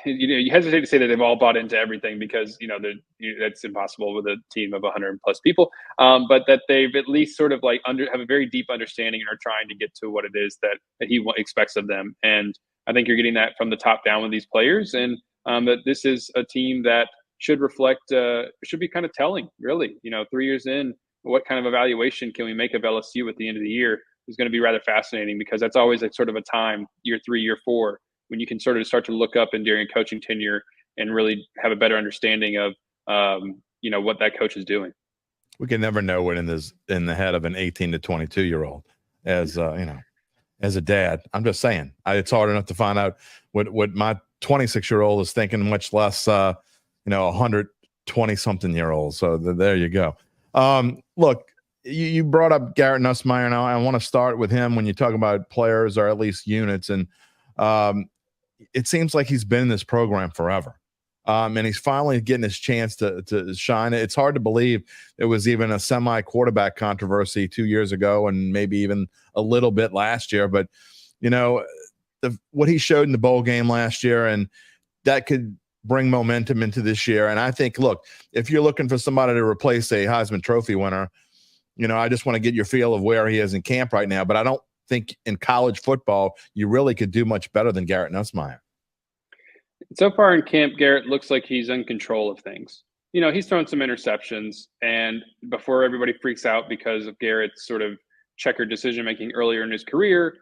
you hesitate to say that they've all bought into everything because, that's impossible with a team of 100 plus people. But that they've at least sort of have a very deep understanding and are trying to get to what it is that he expects of them. And I think you're getting that from the top down with these players, and that this is a team that should be kind of telling, really. 3 years in, what kind of evaluation can we make of LSU at the end of the year is going to be rather fascinating, because that's always sort of a time, year 3, year 4, when you can sort of start to look up and during coaching tenure and really have a better understanding of, what that coach is doing. We can never know what in the head of an 18 to 22-year-old as a dad. I'm just saying, it's hard enough to find out what my 26-year-old is thinking, much less, 120-something-year-olds. So there you go. Look, you brought up Garrett Nussmeier. Now I want to start with him when you talk about players or at least units. And it seems like he's been in this program forever. And he's finally getting his chance to shine. It's hard to believe it was even a semi-quarterback controversy 2 years ago and maybe even a little bit last year. But, what he showed in the bowl game last year, and that could bring momentum into this year. And I think, look, if you're looking for somebody to replace a Heisman Trophy winner, I just want to get your feel of where he is in camp right now. But I don't think in college football you really could do much better than Garrett Nussmeier. So far in camp, Garrett looks like he's in control of things. He's thrown some interceptions, and before everybody freaks out because of Garrett's sort of checkered decision-making earlier in his career,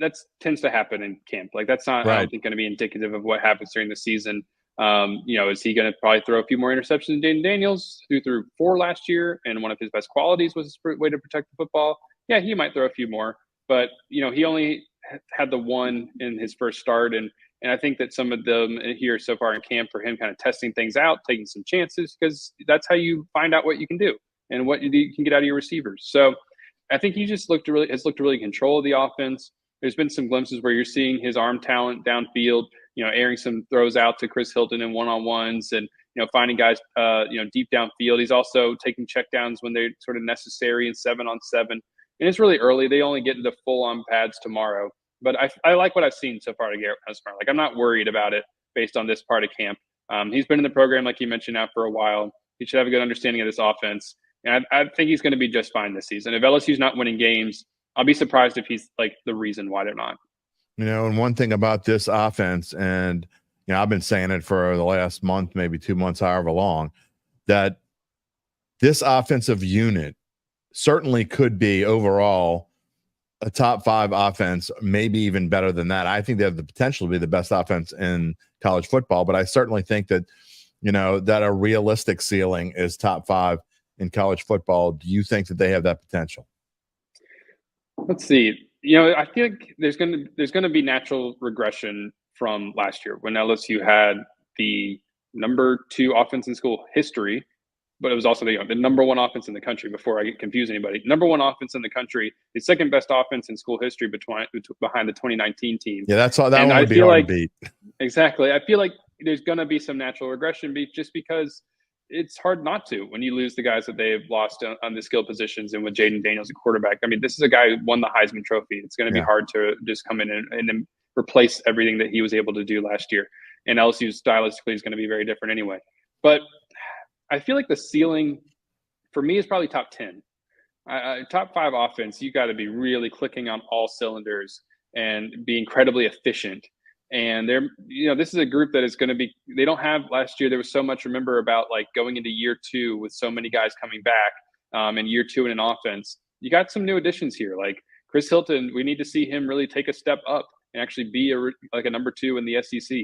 that tends to happen in camp. Like, that's not, I don't think, going to be indicative of what happens during the season. Is he going to probably throw a few more interceptions than Jaden Daniels, who threw 4 last year, and one of his best qualities was his way to protect the football? Yeah, he might throw a few more, but, he only had the one in his first start, and I think that some of them here so far in camp for him kind of testing things out, taking some chances, because that's how you find out what you can do and what you can get out of your receivers. So I think he just looked really in control of the offense. There's been some glimpses where you're seeing his arm talent downfield, airing some throws out to Chris Hilton in one-on-ones and, finding guys, deep downfield. He's also taking checkdowns when they're sort of necessary in 7-on-7. And it's really early. They only get into full-on pads tomorrow. But I like what I've seen so far to Garrett Nussmeier. Like, I'm not worried about it based on this part of camp. He's been in the program, like you mentioned, now for a while. He should have a good understanding of this offense. And I think he's going to be just fine this season. If LSU's not winning games, I'll be surprised if he's like the reason why they're not. And one thing about this offense, and I've been saying it for the last month, maybe 2 months, however long, that this offensive unit certainly could be overall a top 5 offense, maybe even better than that. I think they have the potential to be the best offense in college football, but I certainly think that, that a realistic ceiling is top 5 in college football. Do you think that they have that potential? Let's see. I feel like there's going to be natural regression from last year when LSU had the number 2 offense in school history, but it was also the number 1 offense in the country. Before I confuse anybody, number 1 offense in the country, the second best offense in school history behind the 2019 team. Yeah, that's all. That one would be hard to beat. Exactly. I feel like there's going to be some natural regression, just because it's hard not to when you lose the guys that they've lost on the skill positions, and with Jaden Daniels, a quarterback. I mean, this is a guy who won the Heisman Trophy. It's going to be hard to just come in and replace everything that he was able to do last year. And LSU stylistically is going to be very different anyway. But I feel like the ceiling for me is probably top 10. Top 5 offense, you got to be really clicking on all cylinders and be incredibly efficient. And this is a group that is going to be, they don't have last year. There was so much, remember, about like going into year 2 with so many guys coming back in year 2 in an offense. You got some new additions here. Like Chris Hilton, we need to see him really take a step up and actually be a number 2 in the SEC.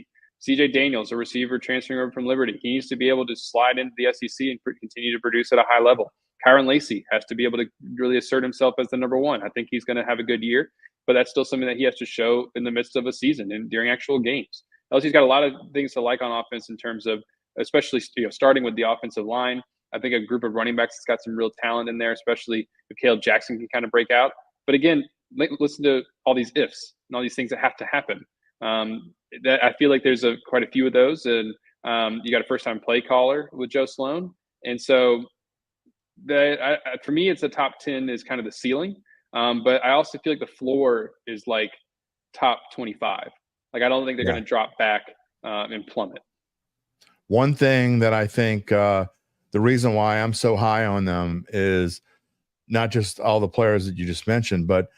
CJ Daniels, a receiver transferring over from Liberty. He needs to be able to slide into the SEC and continue to produce at a high level. Kyron Lacey has to be able to really assert himself as the number 1. I think he's going to have a good year, but that's still something that he has to show in the midst of a season and during actual games. LSU's got a lot of things to like on offense in terms of, especially starting with the offensive line. I think a group of running backs has got some real talent in there, especially if Caleb Jackson can kind of break out. But again, listen to all these ifs and all these things that have to happen. That I feel like there's quite a few of those, and you got a first-time play caller with Joe Sloan, and so for me, it's a top 10 is kind of the ceiling, but I also feel like the floor is like top 25. Like, I don't think they're going to drop back and plummet. One thing that I think the reason why I'm so high on them is not just all the players that you just mentioned, but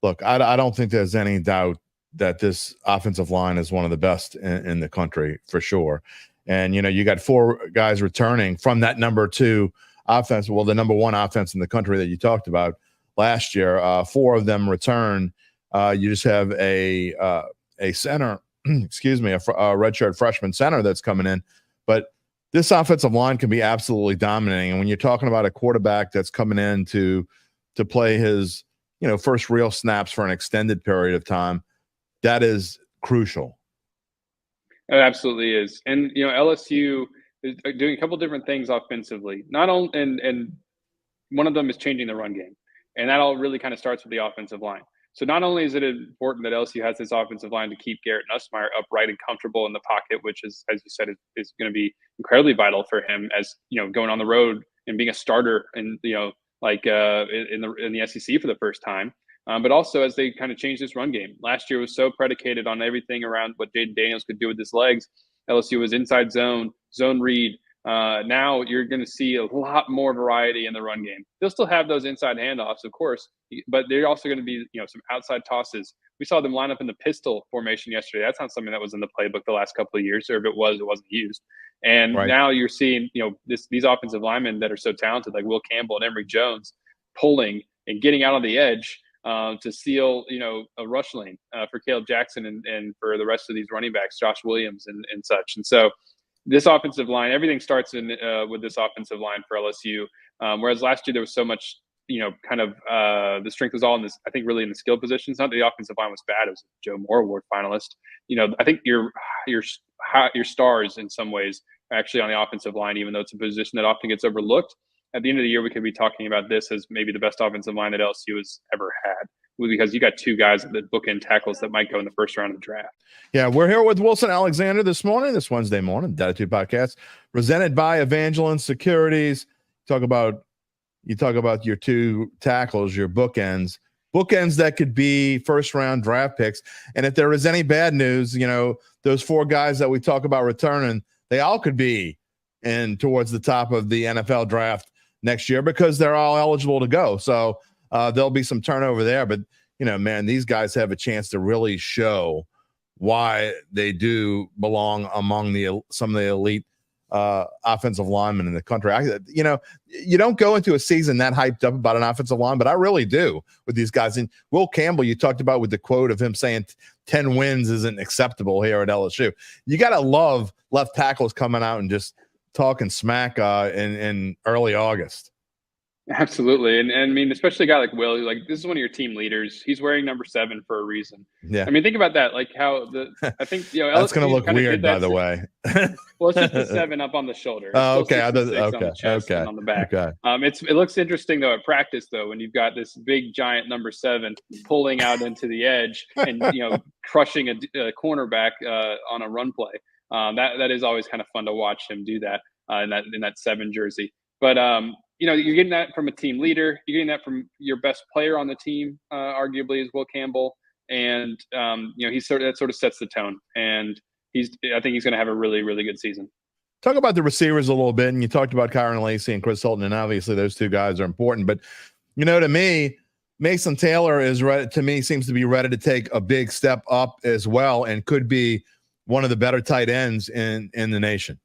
look, I don't think there's any doubt that this offensive line is one of the best in the country for sure. And, you got 4 guys returning from that number 2 offense. Well, the number 1 offense in the country that you talked about last year, 4 of them return. You just have a center, excuse me, a redshirt freshman center that's coming in. But this offensive line can be absolutely dominating. And when you're talking about a quarterback that's coming in to play his, first real snaps for an extended period of time, that is crucial. It absolutely is. And, LSU is doing a couple different things offensively. Not only, and one of them is changing the run game. And that all really kind of starts with the offensive line. So not only is it important that LSU has this offensive line to keep Garrett Nussmeier upright and comfortable in the pocket, which is, as you said, is going to be incredibly vital for him as, going on the road and being a starter and, in the SEC for the first time. But also as they kind of change this run game. Last year was so predicated on everything around what Jaden Daniels could do with his legs. LSU was inside zone read, Now you're going to see a lot more variety in the run game. They'll still have those inside handoffs, of course, but they're also going to be, some outside tosses. We saw them line up in the pistol formation yesterday. That's not something that was in the playbook the last couple of years, or if it was, it wasn't used. And Right. now you're seeing, these offensive linemen that are so talented, like Will Campbell and Emory Jones, pulling and getting out on the edge to seal, a rush lane for Caleb Jackson and for the rest of these running backs, Josh Williams and such. And so this offensive line, everything starts with this offensive line for LSU. Whereas last year there was so much, the strength was all in this, I think, really in the skill positions. Not that the offensive line was bad; it was a Joe Moore Award finalist. I think your stars in some ways are actually on the offensive line, even though it's a position that often gets overlooked. At the end of the year, we could be talking about this as maybe the best offensive line that LSU has ever had, because you got two guys that bookend tackles that might go in the first round of the draft. Yeah, we're here with Wilson Alexander this Wednesday morning, Dattitude podcast, presented by Evangeline Securities. You talk about your two tackles, your bookends that could be first round draft picks. And if there is any bad news, those four guys that we talk about returning, they all could be in towards the top of the NFL draft next year because they're all eligible to go. So there'll be some turnover there, but man, these guys have a chance to really show why they do belong among some of the elite offensive linemen in the country. You don't go into a season that hyped up about an offensive line, but I really do with these guys. And Will Campbell, you talked about with the quote of him saying 10 wins isn't acceptable here at LSU. You got to love left tackles coming out and just talking smack in early August. Absolutely. And I mean, especially a guy like Will, this is one of your team leaders. He's wearing number 7 for a reason. Yeah. I mean, think about that. How I think, that's going to look weird, by the way. Well, it's just the 7 up on the shoulder. Oh, okay. On the chest and on the back. Okay. It looks interesting though at practice though, when you've got this big giant number 7 pulling out into the edge and, crushing a cornerback on a run play. That is always kind of fun to watch him do that in that 7 jersey. But, you're getting that from a team leader. You're getting that from your best player on the team, arguably, is Will Campbell. And, that sort of sets the tone. And I think he's going to have a really, really good season. Talk about the receivers a little bit. And you talked about Kyron Lacey and Chris Hilton. And obviously those two guys are important. But, to me, Mason Taylor seems to be ready to take a big step up as well and could be one of the better tight ends in the nation.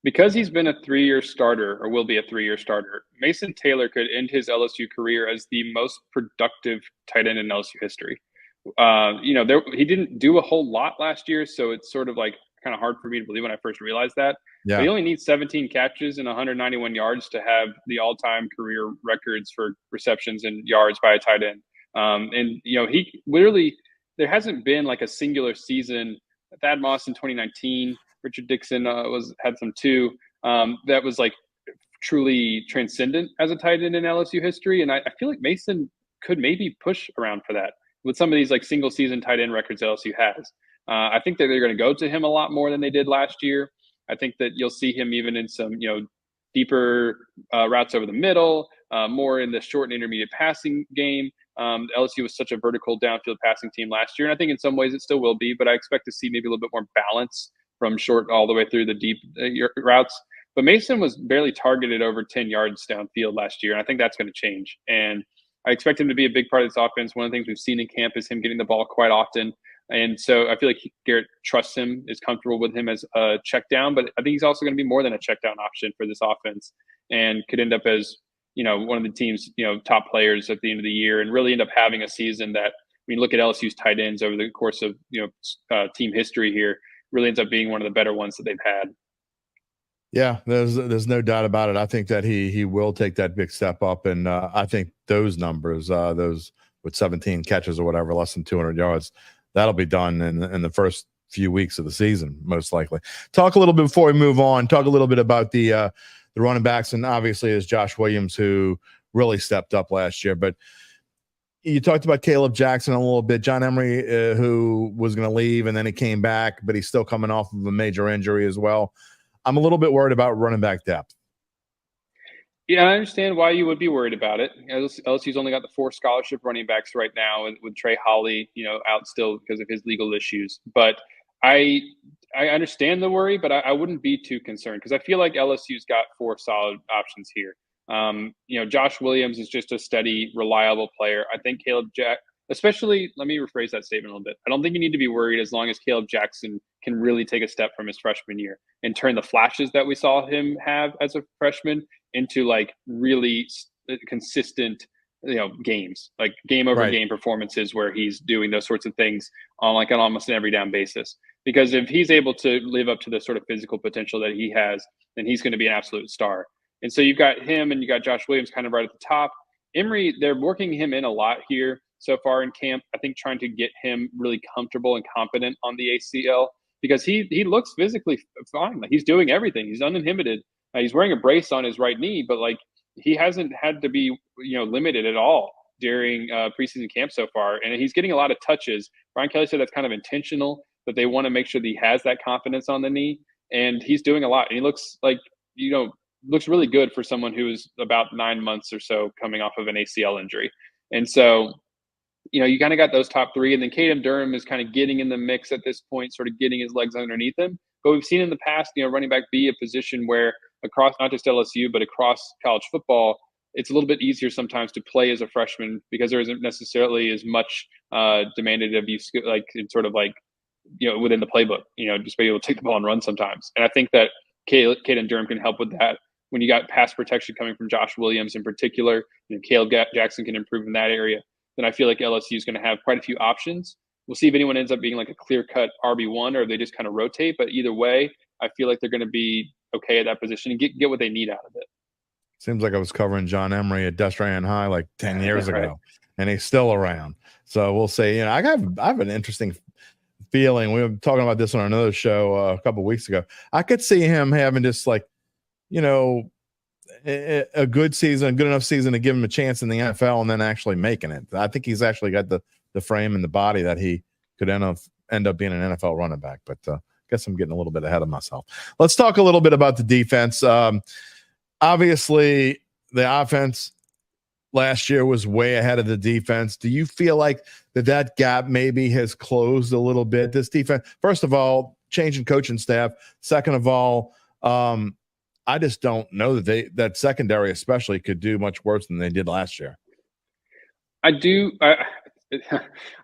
Because he's been a 3-year starter, or will be a 3-year starter, Mason Taylor could end his LSU career as the most productive tight end in LSU history. He didn't do a whole lot last year, so it's sort of kind of hard for me to believe when I first realized that. Yeah. But he only needs 17 catches and 191 yards to have the all-time career records for receptions and yards by a tight end. He literally, there hasn't been a singular season. Thad Moss in 2019. Richard Dixon had some too. That was truly transcendent as a tight end in LSU history, and I feel like Mason could maybe push around for that with some of these single season tight end records LSU has. I think that they're going to go to him a lot more than they did last year. I think that you'll see him even in some deeper routes over the middle, more in the short and intermediate passing game. LSU was such a vertical downfield passing team last year, and I think in some ways it still will be, but I expect to see maybe a little bit more balance from short all the way through the deep routes. But Mason was barely targeted over 10 yards downfield last year, and I think that's going to change. And I expect him to be a big part of this offense. One of the things we've seen in camp is him getting the ball quite often. And so I feel like Garrett trusts him, is comfortable with him as a check down, but I think he's also going to be more than a check down option for this offense and could end up as, one of the team's, top players at the end of the year and really end up having a season that, look at LSU's tight ends over the course of, team history here, really ends up being one of the better ones that they've had. Yeah, there's no doubt about it. I think that he will take that big step up, and I think those numbers, those with 17 catches or whatever, less than 200 yards, that'll be done in the first few weeks of the season, most likely. Talk a little bit before we move on. Talk a little bit about the running backs, and obviously is Josh Williams, who really stepped up last year, but. You talked about Caleb Jackson a little bit. John Emery, who was going to leave, and then he came back, but he's still coming off of a major injury as well. I'm a little bit worried about running back depth. Yeah, I understand why you would be worried about it. LSU's only got the 4 scholarship running backs right now, with Trey Holly, out still because of his legal issues. But I I understand the worry, but I wouldn't be too concerned because I feel like LSU's got 4 solid options here. Josh Williams is just a steady, reliable player. I think Caleb Jack, especially, let me rephrase that statement a little bit. I don't think you need to be worried as long as Caleb Jackson can really take a step from his freshman year and turn the flashes that we saw him have as a freshman into like really consistent, games, like game over game performances where he's doing those sorts of things on like an almost an every down basis. Because if he's able to live up to the sort of physical potential that he has, then he's going to be an absolute star. And so you've got him and you got Josh Williams kind of right at the top. Emory, they're working him in a lot here so far in camp. I think trying to get him really comfortable and confident on the ACL because he looks physically fine. Like he's doing everything. He's uninhibited. He's wearing a brace on his right knee, but like he hasn't had to be limited at all during preseason camp so far. And he's getting a lot of touches. Brian Kelly said that's kind of intentional, that they want to make sure that he has that confidence on the knee. And he's doing a lot. And he looks like, looks really good for someone who is about 9 months or so coming off of an ACL injury. And so, you kind of got those top 3. And then Caden Durham is kind of getting in the mix at this point, sort of getting his legs underneath him. But we've seen in the past, running back be a position where across, not just LSU, but across college football, it's a little bit easier sometimes to play as a freshman because there isn't necessarily as much demanded of you, like in sort of like, within the playbook, just be able to take the ball and run sometimes. And I think that Caden Durham can help with that. When you got pass protection coming from Josh Williams in particular, Caleb Jackson can improve in that area, then I feel like LSU is going to have quite a few options. We'll see if anyone ends up being like a clear-cut RB1 or if they just kind of rotate. But either way, I feel like they're going to be okay at that position and get what they need out of it. Seems like I was covering John Emery at Destrayan High like 10 years ago, right. And he's still around. So we'll see. I have an interesting feeling. We were talking about this on another show a couple of weeks ago. I could see him having just like, a good season, a good enough season to give him a chance in the NFL and then actually making it. I think he's actually got the frame and the body that he could end up being an NFL running back. But I guess I'm getting a little bit ahead of myself. Let's talk a little bit about the defense. Obviously, the offense last year was way ahead of the defense. Do you feel like that gap maybe has closed a little bit? This defense, first of all, changing coaching staff. Second of all, I just don't know that secondary especially could do much worse than they did last year. I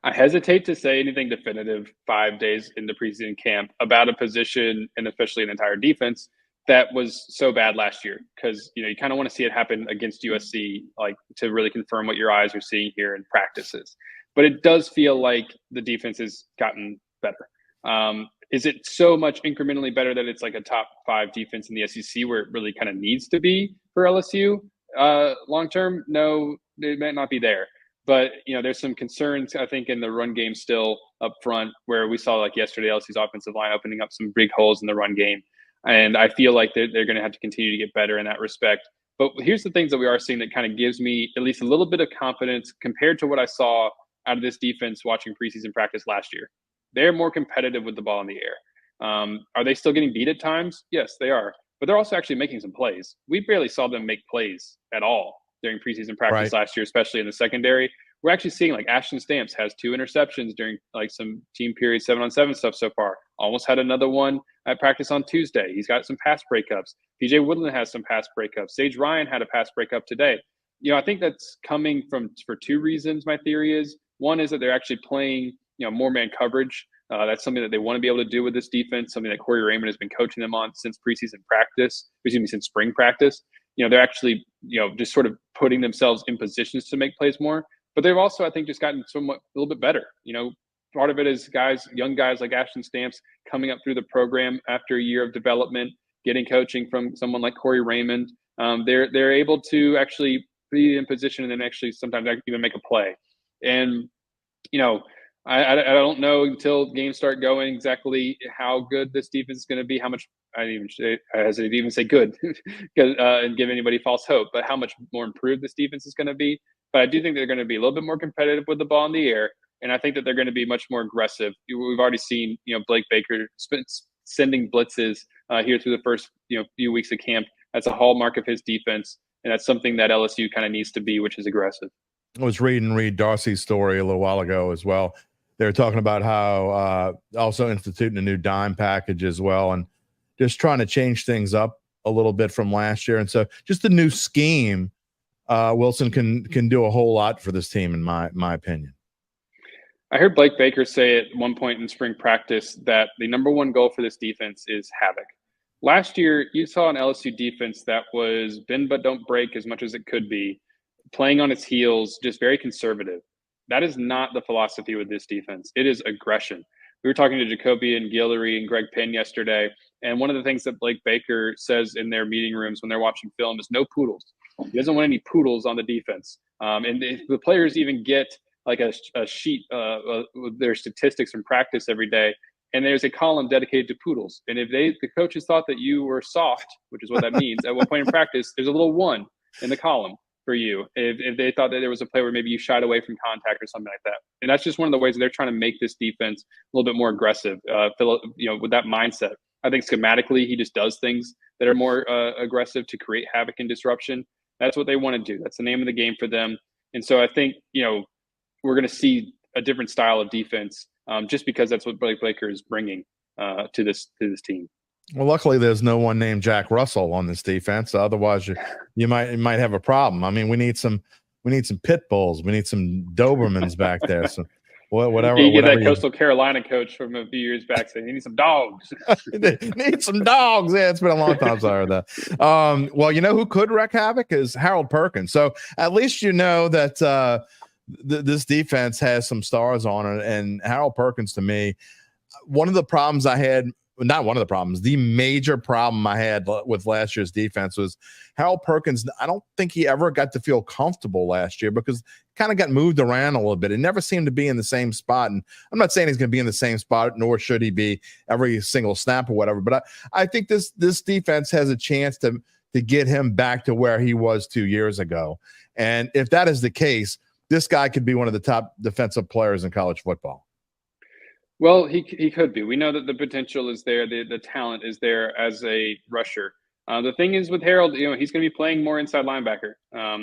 hesitate to say anything definitive 5 days into preseason camp about a position and especially an entire defense that was so bad last year because you kind of want to see it happen against USC, like to really confirm what your eyes are seeing here in practices. But it does feel like the defense has gotten better. Is it so much incrementally better that it's like a top 5 defense in the SEC where it really kind of needs to be for LSU long term? No, it might not be there. But, there's some concerns, I think, in the run game still up front where we saw like yesterday LSU's offensive line opening up some big holes in the run game. And I feel like they're going to have to continue to get better in that respect. But here's the things that we are seeing that kind of gives me at least a little bit of confidence compared to what I saw out of this defense watching preseason practice last year. They're more competitive with the ball in the air. Are they still getting beat at times? Yes, they are. But they're also actually making some plays. We barely saw them make plays at all during preseason practice last year, especially in the secondary. We're actually seeing like Ashton Stamps has 2 interceptions during like some team period 7-on-7 stuff so far. Almost had another one at practice on Tuesday. He's got some pass breakups. PJ Woodland has some pass breakups. Sage Ryan had a pass breakup today. I think that's coming for 2 reasons. My theory is one is that they're actually playing more man coverage. That's something that they want to be able to do with this defense, something that Corey Raymond has been coaching them on since since spring practice. They're actually, just sort of putting themselves in positions to make plays more. But they've also, I think, just gotten a little bit better. Part of it is young guys like Ashton Stamps coming up through the program after a year of development, getting coaching from someone like Corey Raymond. They're able to actually be in position and then actually sometimes even make a play. And, I don't know until games start going exactly how good this defense is going to be, how much I hesitate to even say good and give anybody false hope, but how much more improved this defense is going to be. But I do think they're going to be a little bit more competitive with the ball in the air. And I think that they're going to be much more aggressive. We've already seen, Blake Baker sending blitzes here through the first, few weeks of camp. That's a hallmark of his defense. And that's something that LSU kind of needs to be, which is aggressive. I was reading Reed Darcy's story a little while ago as well. they're talking about how also instituting a new dime package as well, and just trying to change things up a little bit from last year. And so just the new scheme, Wilson can do a whole lot for this team, in my opinion. I heard Blake Baker say at one point in spring practice that the number one goal for this defense is havoc. Last year, you saw an LSU defense that was bend but don't break as much as it could be, playing on its heels, just very conservative. That is not the philosophy with this defense. It is aggression. We were talking to Jacoby and Guillory and Greg Penn yesterday, and one of the things that Blake Baker says in their meeting rooms when they're watching film is no poodles. He doesn't want any poodles on the defense. And the players even get like a sheet with their statistics from practice every day, and there's a column dedicated to poodles. And if the coaches thought that you were soft, which is what that means, at one point in practice, there's a little 1 in the column for you if they thought that there was a play where maybe you shied away from contact or something like that. And that's just one of the ways that they're trying to make this defense a little bit more aggressive, with that mindset. I think schematically he just does things that are more aggressive to create havoc and disruption. That's what they want to do. That's the name of the game for them. And so I think, we're going to see a different style of defense just because that's what Blake Baker is bringing to this team. Well, luckily there's no one named Jack Russell on this defense. Otherwise, you might have a problem. I mean, we need some pit bulls. We need some Dobermans back there. So whatever. You get that Coastal Carolina coach from a few years back saying you need some dogs. Need some dogs. Yeah, it's been a long time since I heard that. Well, you know who could wreak havoc is Harold Perkins. So at least you know that this defense has some stars on it. And Harold Perkins, to me, the major problem I had with last year's defense was Harold Perkins. I don't think he ever got to feel comfortable last year because kind of got moved around a little bit. It never seemed to be in the same spot. And I'm not saying he's going to be in the same spot, nor should he be every single snap or whatever. But I think this defense has a chance to get him back to where he was 2 years ago. And if that is the case, this guy could be one of the top defensive players in college football. Well, he could be. We know that the potential is there. The talent is there as a rusher. The thing is with Harold, he's going to be playing more inside linebacker.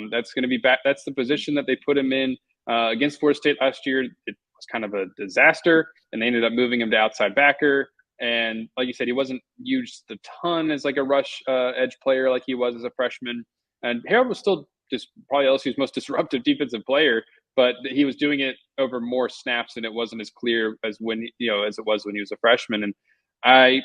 That's going to be back. That's the position that they put him in against Florida State last year. It was kind of a disaster, and they ended up moving him to outside backer. And like you said, he wasn't used a ton as like a rush edge player like he was as a freshman. And Harold was still just probably LSU's most disruptive defensive player, but he was doing it over more snaps, and it wasn't as clear as as it was when he was a freshman. And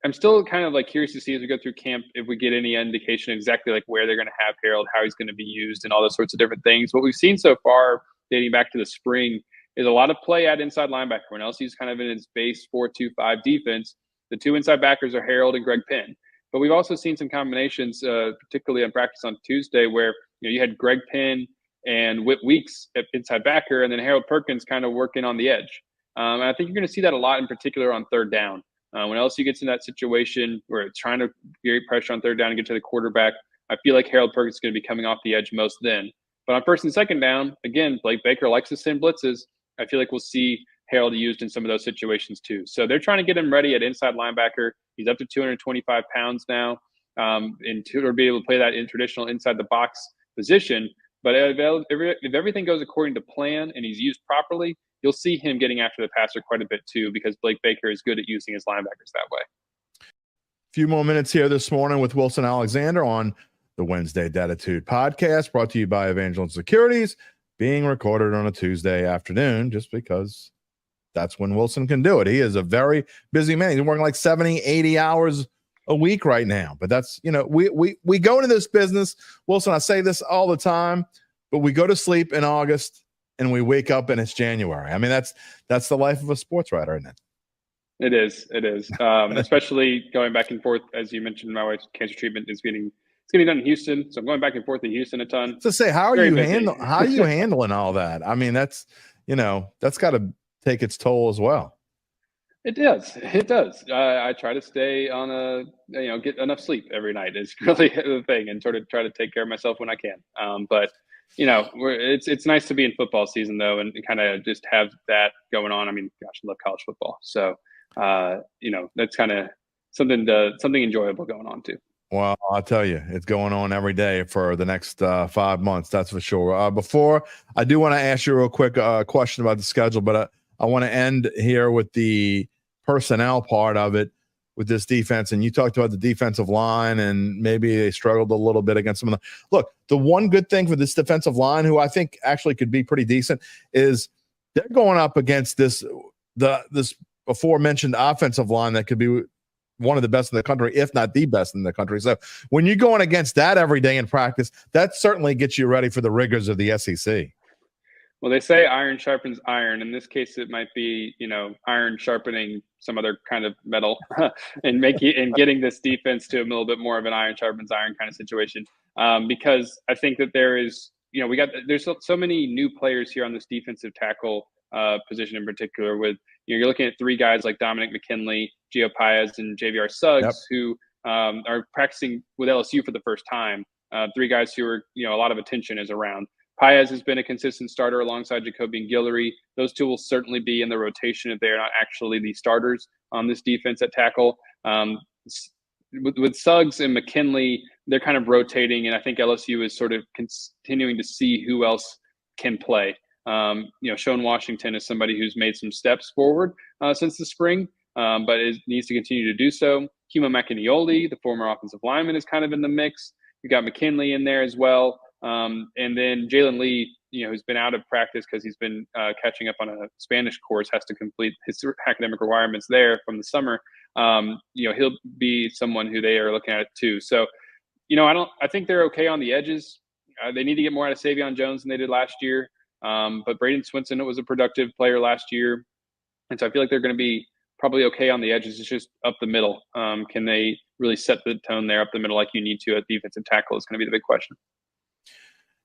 I'm still kind of like curious to see as we go through camp if we get any indication exactly like where they're going to have Harold, how he's going to be used, and all those sorts of different things. What we've seen so far, dating back to the spring, is a lot of play at inside linebacker. When LSU's kind of in its base 4-2-5 defense, the two inside backers are Harold and Greg Penn. But we've also seen some combinations, particularly on practice on Tuesday, where you had Greg Penn and Whit Weeks at inside backer, and then Harold Perkins kind of working on the edge. And I think you're going to see that a lot, in particular on third down. When LSU gets in that situation where it's trying to create pressure on third down and get to the quarterback, I feel like Harold Perkins is going to be coming off the edge most then. But on first and second down, again, Blake Baker likes to send blitzes. I feel like we'll see Harold used in some of those situations too. So they're trying to get him ready at inside linebacker. He's up to 225 pounds now, and to be able to play that in traditional inside the box position. But if everything goes according to plan and he's used properly, you'll see him getting after the passer quite a bit too, because Blake Baker is good at using his linebackers that way. A few more minutes here this morning with Wilson Alexander on the Wednesday Dattitude podcast, brought to you by Evangeline Securities, being recorded on a Tuesday afternoon just because that's when Wilson can do it. He is a very busy man. He's working like 70, 80 hours a week right now. But that's, we go into this business, Wilson, I say this all the time, but we go to sleep in August and we wake up and it's January. I mean, that's the life of a sports writer, isn't it? It is. Especially going back and forth. As you mentioned, my wife's cancer treatment is getting done in Houston. So I'm going back and forth to Houston a ton. So say, how are you handling all that? I mean, that's got to take its toll as well. It does. I try to stay on get enough sleep every night is really the thing, and sort of try to take care of myself when I can. But it's nice to be in football season though, and kind of just have that going on. I mean, gosh, I love college football. So, that's kind of something enjoyable going on too. Well, I'll tell you, it's going on every day for the next 5 months. That's for sure. Before I do want to ask you a real quick question about the schedule, but I want to end here with the personnel part of it with this defense. And you talked about the defensive line, and maybe they struggled a little bit against some of the – look, the one good thing for this defensive line, who I think actually could be pretty decent, is they're going up against this aforementioned offensive line that could be one of the best in the country, if not the best in the country. So when you're going against that every day in practice, that certainly gets you ready for the rigors of the SEC. Well, they say iron sharpens iron. In this case, it might be, iron sharpening some other kind of metal and getting this defense to a little bit more of an iron sharpens iron kind of situation. Because I think that there's so many new players here on this defensive tackle position in particular. With you're looking at three guys like Dominic McKinley, Gio Paez, and JVR Suggs, who are practicing with LSU for the first time. Three guys who are a lot of attention is around. Paez has been a consistent starter alongside Jacoby and Guillory. Those two will certainly be in the rotation if they are not actually the starters on this defense at tackle. With Suggs and McKinley, they're kind of rotating, and I think LSU is sort of continuing to see who else can play. Sean Washington is somebody who's made some steps forward since the spring, but needs to continue to do so. Kimo Makinioli, the former offensive lineman, is kind of in the mix. You got McKinley in there as well. And then Jalen Lee, who's been out of practice because he's been catching up on a Spanish course, has to complete his academic requirements there from the summer. He'll be someone who they are looking at too. So, I think they're okay on the edges. They need to get more out of Savion Jones than they did last year. But Braden Swinson was a productive player last year. And so I feel like they're going to be probably okay on the edges. It's just up the middle. Can they really set the tone there up the middle like you need to at defensive tackle is going to be the big question.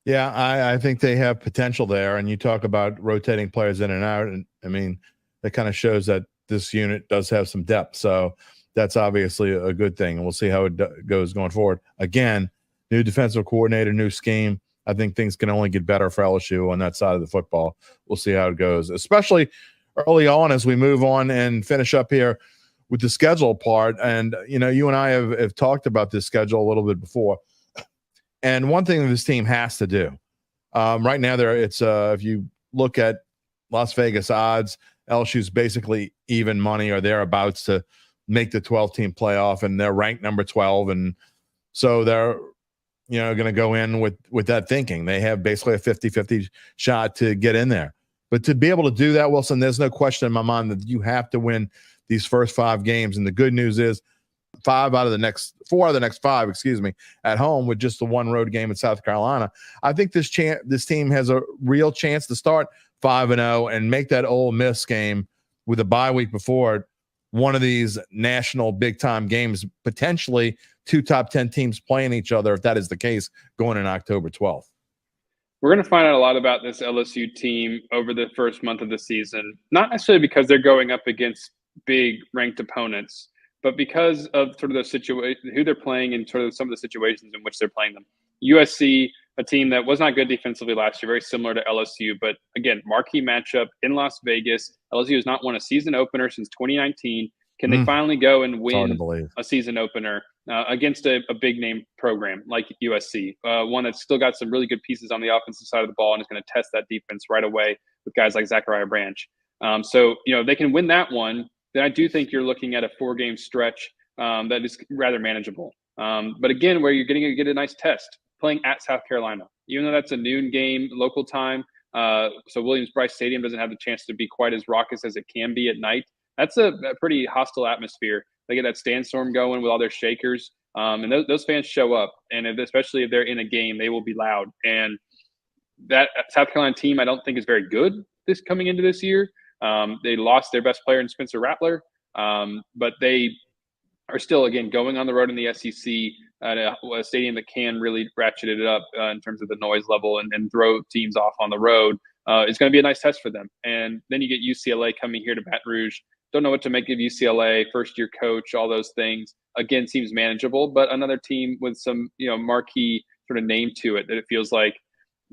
Yeah, I think they have potential there. And you talk about rotating players in and out. And I mean, that kind of shows that this unit does have some depth. So that's obviously a good thing. And we'll see how it goes going forward. Again, new defensive coordinator, new scheme. I think things can only get better for LSU on that side of the football. We'll see how it goes, especially early on as we move on and finish up here with the schedule part. And, you and I have talked about this schedule a little bit before. And one thing that this team has to do right now, if you look at Las Vegas odds, LSU's basically even money or thereabouts to make the 12-team playoff, and they're ranked number 12. And so they're, going to go in with that thinking. They have basically a 50-50 shot to get in there. But to be able to do that, Wilson, there's no question in my mind that you have to win these first 5 games. And the good news is 4 out of the next 5, at home with just the one road game in South Carolina. I think this team has a real chance to start 5-0 and make that Ole Miss game with a bye week before it one of these national big-time games, potentially 2 top 10 teams playing each other, if that is the case, going in October 12th. We're going to find out a lot about this LSU team over the first month of the season, not necessarily because they're going up against big ranked opponents, but because of sort of the situation, who they're playing, and sort of some of the situations in which they're playing them. USC, a team that was not good defensively last year, very similar to LSU, but again, marquee matchup in Las Vegas. LSU has not won a season opener since 2019. Can they finally go and win a season opener against a big name program like USC, one that's still got some really good pieces on the offensive side of the ball and is going to test that defense right away with guys like Zachariah Branch. So, if they can win that one, then I do think you're looking at a 4-game stretch that is rather manageable. But again, where you're getting to get a nice test, playing at South Carolina, even though that's a noon game local time. So Williams-Brice Stadium doesn't have the chance to be quite as raucous as it can be at night. That's a pretty hostile atmosphere. They get that standstorm going with all their shakers, and those fans show up. And especially if they're in a game, they will be loud. And that South Carolina team, I don't think is very good coming into this year. They lost their best player in Spencer Rattler, but they are still, again, going on the road in the SEC at a stadium that can really ratchet it up in terms of the noise level and throw teams off on the road. It's going to be a nice test for them. And then you get UCLA coming here to Baton Rouge. Don't know what to make of UCLA, first-year coach, all those things. Again, seems manageable, but another team with some, marquee sort of name to it that it feels like,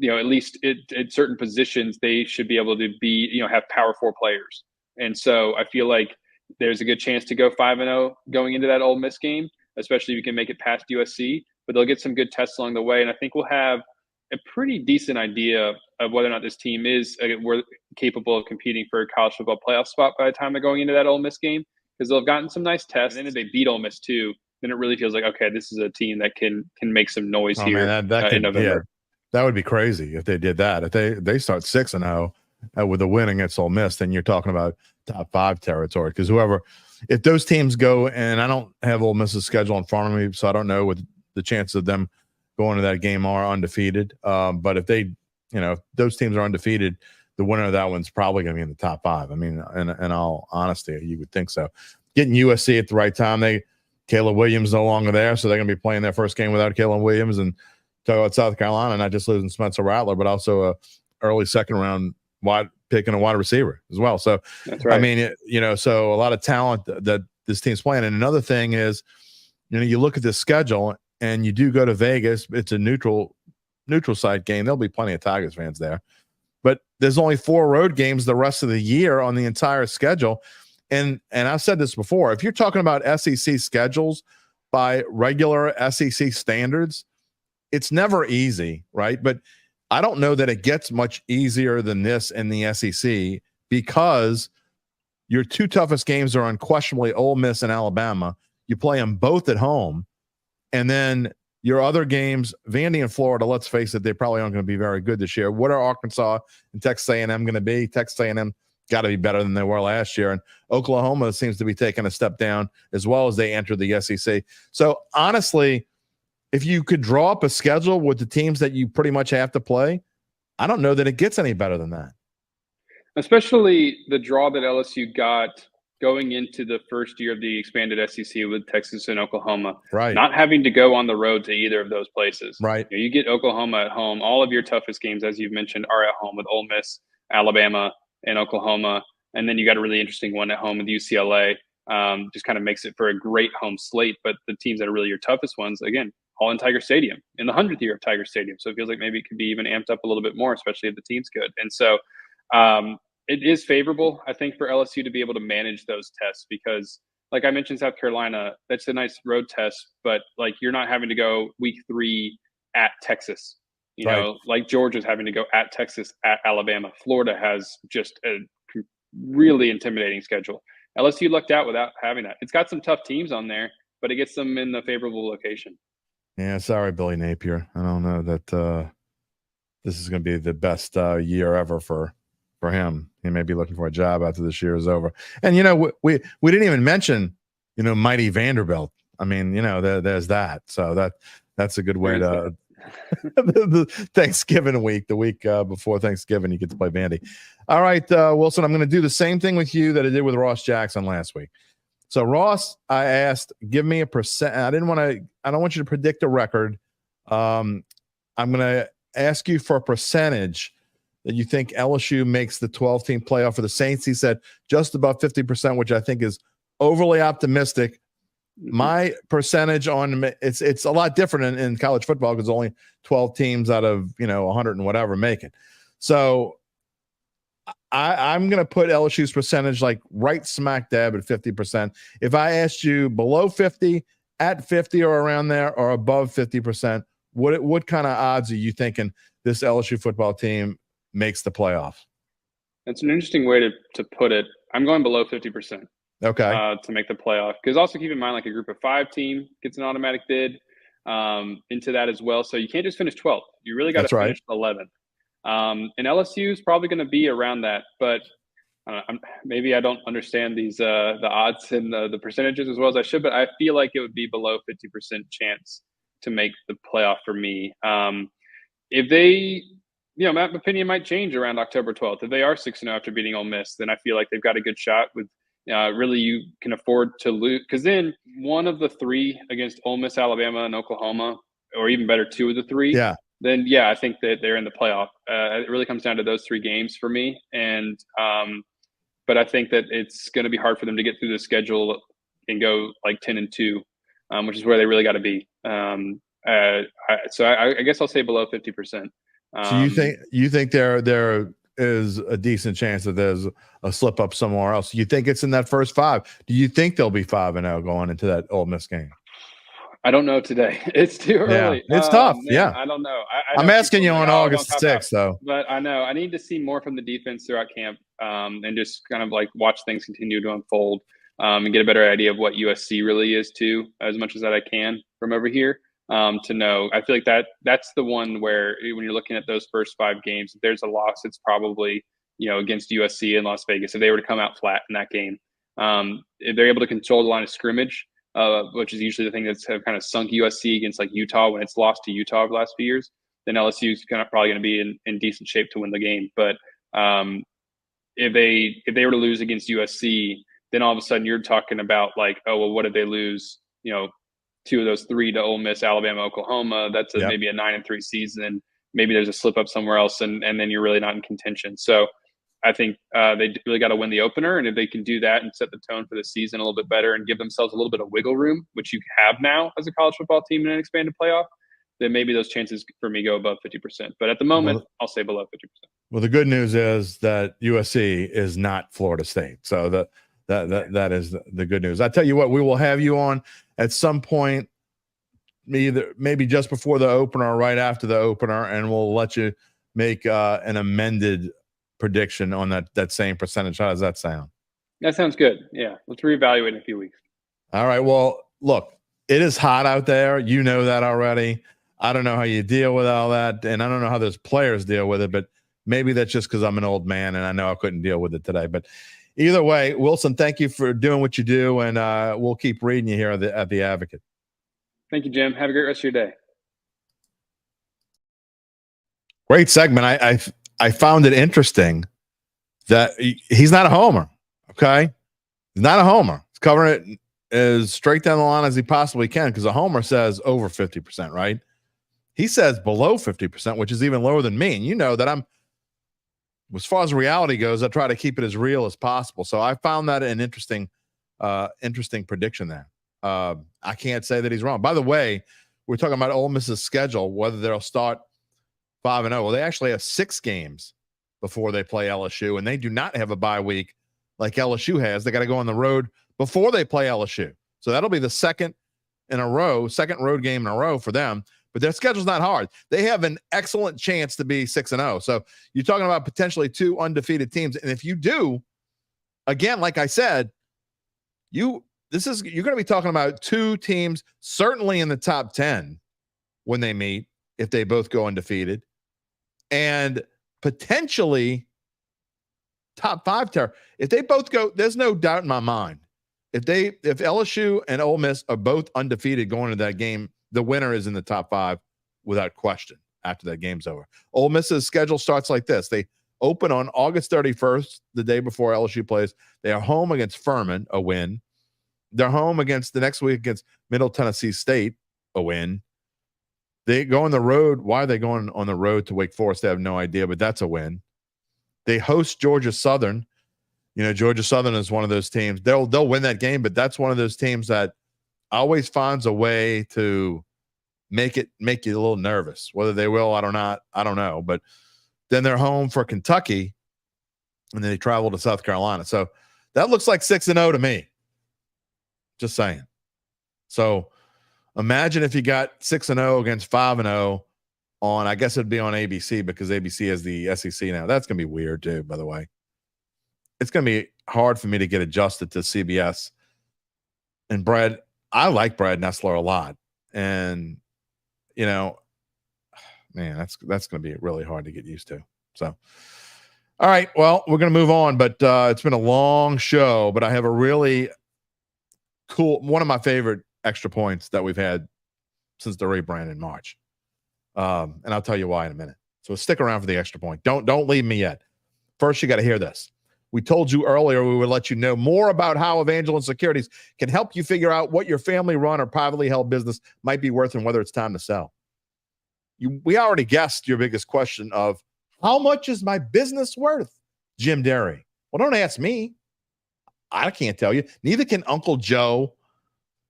at least at certain positions, they should be able to be, have Power 4 players. And so I feel like there's a good chance to go 5-0 going into that Ole Miss game, especially if you can make it past USC. But they'll get some good tests along the way. And I think we'll have a pretty decent idea of whether or not this team is we're capable of competing for a college football playoff spot by the time they're going into that Ole Miss game, because they'll have gotten some nice tests. And then if they beat Ole Miss too, then it really feels like, okay, this is a team that can make some noise here in November. That would be crazy if they did that. If they start 6-0 with a win against Ole Miss, then you're talking about top 5 territory. Because if those teams go, and I don't have Ole Miss's schedule in front of me, so I don't know what the chances of them going to that game are undefeated. But if if those teams are undefeated, the winner of that one's probably going to be in the top 5. I mean, in all honesty, you would think so. Getting USC at the right time, Caleb Williams no longer there, so they're going to be playing their first game without Caleb Williams, and talk about South Carolina, not just losing Spencer Rattler, but also a early second round pick and a wide receiver as well. So that's right. I mean, so a lot of talent that this team's playing. And another thing is, you look at the schedule and you do go to Vegas. It's a neutral site game. There'll be plenty of Tigers fans there, but there's only 4 road games the rest of the year on the entire schedule. And I've said this before, if you're talking about SEC schedules by regular SEC standards, it's never easy, right? But I don't know that it gets much easier than this in the SEC, because your 2 toughest games are unquestionably Ole Miss and Alabama. You play them both at home. And then your other games, Vandy and Florida, let's face it, they probably aren't going to be very good this year. What are Arkansas and Texas A&M going to be? Texas A&M got to be better than they were last year. And Oklahoma seems to be taking a step down as well as they enter the SEC. So honestly, if you could draw up a schedule with the teams that you pretty much have to play, I don't know that it gets any better than that. Especially the draw that LSU got going into the first year of the expanded SEC with Texas and Oklahoma. Right. Not having to go on the road to either of those places. Right. You get Oklahoma at home. All of your toughest games, as you've mentioned, are at home with Ole Miss, Alabama, and Oklahoma. And then you got a really interesting one at home with UCLA. Just kind of makes it for a great home slate. But the teams that are really your toughest ones, again, all in Tiger Stadium, in the 100th year of Tiger Stadium. So it feels like maybe it could be even amped up a little bit more, especially if the team's good. And so it is favorable, I think, for LSU to be able to manage those tests, because, like I mentioned, South Carolina, that's a nice road test, but like you're not having to go week 3 at Texas, like Georgia's having to go at Texas, at Alabama. Florida has just a really intimidating schedule. LSU lucked out without having that. It's got some tough teams on there, but it gets them in the favorable location. Yeah, sorry, Billy Napier. I don't know that this is going to be the best year ever for him. He may be looking for a job after this year is over. And we didn't even mention mighty Vanderbilt. I mean, there's that. So that's a good way to the Thanksgiving week, the week before Thanksgiving, you get to play Vandy. All right, Wilson, I'm going to do the same thing with you that I did with Ross Jackson last week. So Ross, I asked, give me a percent. I don't want you to predict a record. I'm going to ask you for a percentage that you think LSU makes the 12-team playoff for the Saints. He said just about 50%, which I think is overly optimistic. My percentage on it's a lot different in college football, because only 12 teams out of 100 and whatever make it. So I'm going to put LSU's percentage like right smack dab at 50%. If I asked you below 50, at 50 or around there, or above 50%, what kind of odds are you thinking this LSU football team makes the playoff? That's an interesting way to put it. I'm going below 50%. Okay. To make the playoff, because also keep in mind, like, a group of 5 team gets an automatic bid into that as well. So you can't just finish 12th. You really got to finish 11th. And LSU is probably going to be around that, but maybe I don't understand these the odds and the percentages as well as I should. But I feel like it would be below 50% chance to make the playoff for me. If they, my opinion might change around October 12th. If they are 6-0 after beating Ole Miss, then I feel like they've got a good shot with. Really, you can afford to lose, because then one of the 3 against Ole Miss, Alabama, and Oklahoma, or even better, 2 of the 3. Yeah. Then I think that they're in the playoff. It really comes down to those 3 games for me, and but I think that it's going to be hard for them to get through the schedule and go like 10-2, which is where they really got to be. So I guess I'll say below 50%. So you think there is a decent chance that there's a slip up somewhere else? You think it's in that first 5? Do you think they'll be 5-0 going into that Ole Miss game? I don't know today. It's too early. Yeah, it's tough. Man, Yeah. I don't know. I I'm know asking you people are on like, "Oh, August don't cop out." 6th, though. But I know I need to see more from the defense throughout camp, and just kind of like watch things continue to unfold, and get a better idea of what USC really is too, as much as that I can from over here. To know, I feel like that's the one where when you're looking at those first 5 games, if there's a loss, it's probably against USC in Las Vegas. If they were to come out flat in that game, if they're able to control the line of scrimmage, which is usually the thing that's have kind of sunk USC against like Utah when it's lost to Utah over the last few years, then LSU is probably going to be in decent shape to win the game. But if they were to lose against USC, then all of a sudden you're talking about like, oh well, what did they lose? 2 of those 3 to Ole Miss, Alabama, Oklahoma. That's maybe a 9-3 season. Maybe there's a slip up somewhere else, and then you're really not in contention. So I think they really got to win the opener, and if they can do that and set the tone for the season a little bit better and give themselves a little bit of wiggle room, which you have now as a college football team in an expanded playoff, then maybe those chances for me go above 50%. But at the moment, I'll say below 50%. Well, the good news is that USC is not Florida State, so that is the good news. I tell you what, we will have you on at some point, maybe just before the opener or right after the opener, and we'll let you make an amended prediction on that same percentage. How does that sound? That sounds good. Yeah, let's reevaluate in a few weeks. All right. Well, look, it is hot out there. You know that already. I don't know how you deal with all that, and I don't know how those players deal with it, but maybe that's just because I'm an old man and I know I couldn't deal with it today. But either way, Wilson, thank you for doing what you do, and we'll keep reading you here at the Advocate. Thank you, Jim. Have a great rest of your day. Great segment. I found it interesting that he's not a homer. Okay, he's not a homer. He's covering it as straight down the line as he possibly can, because a homer says over 50%, right? He says below 50%, which is even lower than me. And you know that as far as reality goes, I try to keep it as real as possible. So I found that an interesting prediction there. I can't say that he's wrong. By the way, we're talking about Ole Miss's schedule, whether they'll start 5-0. Well, they actually have 6 games before they play LSU, and they do not have a bye week like LSU has. They got to go on the road before they play LSU. So that'll be the second road game in a row for them. But their schedule's not hard. They have an excellent chance to be 6-0. So you're talking about potentially 2 undefeated teams. And if you do, again, like I said, you're going to be talking about 2 teams certainly in the top 10 when they meet, if they both go undefeated, and potentially top 5 terror. If they both go, there's no doubt in my mind. If LSU and Ole Miss are both undefeated going into that game, the winner is in the top 5 without question after that game's over. Ole Miss's schedule starts like this. They open on August 31st, the day before LSU plays. They are home against Furman, a win. They're home against the next week against Middle Tennessee State, a win. They go on the road. Why are they going on the road to Wake Forest? I have no idea, but that's a win. They host Georgia Southern. Georgia Southern is one of those teams. They'll win that game, but that's one of those teams that always finds a way to make you a little nervous. Whether they will, I don't know. But then they're home for Kentucky, and then they travel to South Carolina. So that looks like 6-0 to me. Just saying. So imagine if you got 6-0 against 5-0 on, I guess it'd be on ABC, because ABC has the SEC now. That's going to be weird too, by the way. It's going to be hard for me to get adjusted to CBS. And Brad, I like Brad Nessler a lot. And, man, that's going to be really hard to get used to. So, all right, well, we're going to move on, but it's been a long show, but I have a really cool, one of my favorite extra points that we've had since the rebrand in March. And I'll tell you why in a minute. So stick around for the extra point. Don't leave me yet. First, you got to hear this. We told you earlier we would let you know more about how Evangeline Securities can help you figure out what your family-run or privately held business might be worth and whether it's time to sell. We already guessed your biggest question of, how much is my business worth, Jim Derry? Well, don't ask me. I can't tell you. Neither can Uncle Joe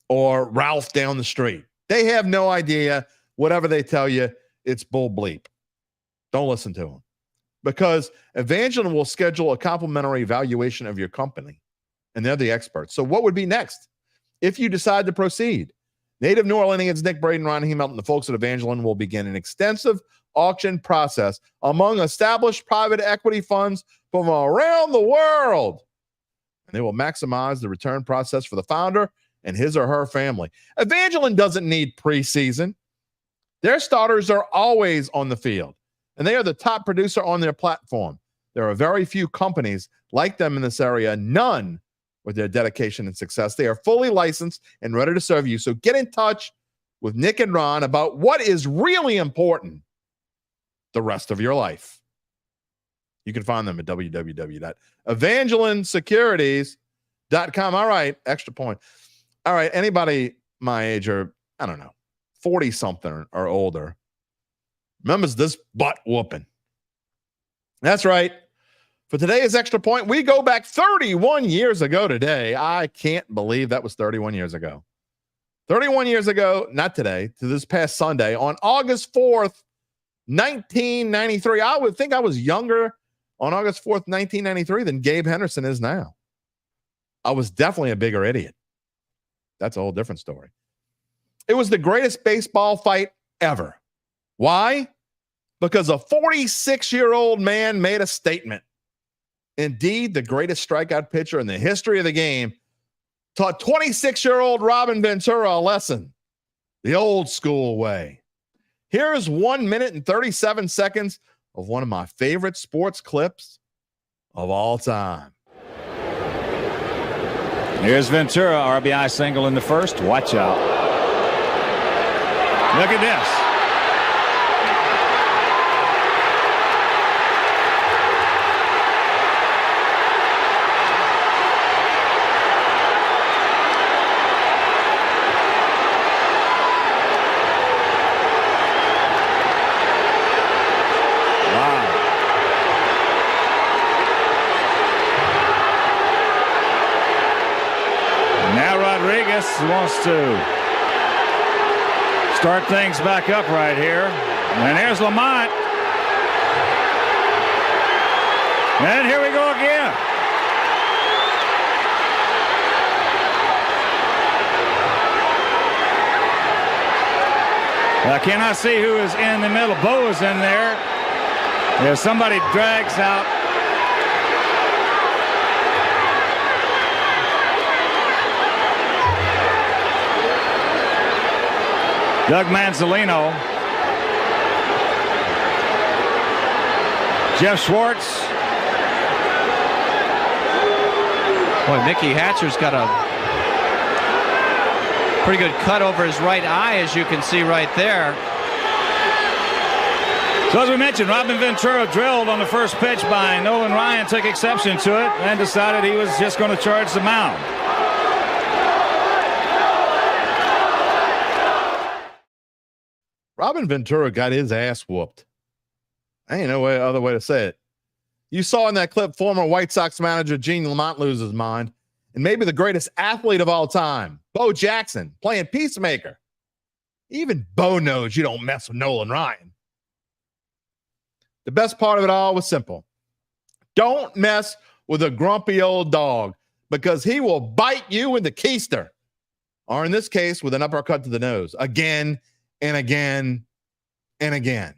or Ralph down the street. They have no idea. Whatever they tell you, it's bull bleep. Don't listen to them. Because Evangeline will schedule a complimentary evaluation of your company, and they're the experts. So what would be next if you decide to proceed? Native New Orleanians Nick Braden, Ron Hemelt, and the folks at Evangeline will begin an extensive auction process among established private equity funds from around the world. And they will maximize the return process for the founder and his or her family. Evangeline doesn't need preseason. Their starters are always on the field, and they are the top producer on their platform. There are very few companies like them in this area, none with their dedication and success. They are fully licensed and ready to serve you. So get in touch with Nick and Ron about what is really important the rest of your life. You can find them at www.evangelinesecurities.com. All right, extra point. All right, anybody my age or, I don't know, 40-something or older remembers this butt whooping. That's right. For today's extra point, we go back 31 years ago today. I can't believe that was 31 years ago. 31 years ago, not today, to this past Sunday, on August 4th, 1993. I would think I was younger on August 4th, 1993 than Gabe Henderson is now. I was definitely a bigger idiot. That's a whole different story. It was the greatest baseball fight ever. Why? Because a 46-year-old man made a statement. Indeed, the greatest strikeout pitcher in the history of the game taught 26-year-old Robin Ventura a lesson, the old school way. Here's 1 minute and 37 seconds of one of my favorite sports clips of all time. Here's Ventura, RBI single in the first. Watch out. Look at this. Wants to start things back up right here. And here's Lamont. And here we go again. I cannot see who is in the middle. Bo is in there. If somebody drags out. Doug Manzolino. Jeff Schwartz. Boy, Mickey Hatcher's got a pretty good cut over his right eye, as you can see right there. So as we mentioned, Robin Ventura drilled on the first pitch by Nolan Ryan, took exception to it, and decided he was just going to charge the mound. Robin Ventura got his ass whooped. Ain't no other way to say it. You saw in that clip former White Sox manager Gene Lamont lose his mind, and maybe the greatest athlete of all time, Bo Jackson, playing peacemaker. Even Bo knows you don't mess with Nolan Ryan. The best part of it all was simple. Don't mess with a grumpy old dog, because he will bite you in the keister, or in this case, with an uppercut to the nose, again and again and again.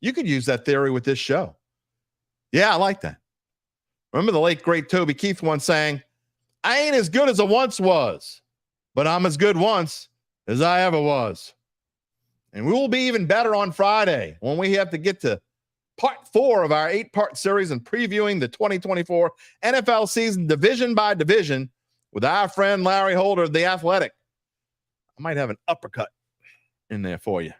You could use that theory with this show. Yeah, I like that. Remember the late, great Toby Keith once saying, I ain't as good as I once was, but I'm as good once as I ever was. And we will be even better on Friday when we have to get to part 4 of our 8-part series and previewing the 2024 NFL season division by division with our friend Larry Holder of The Athletic. I might have an uppercut in there for you.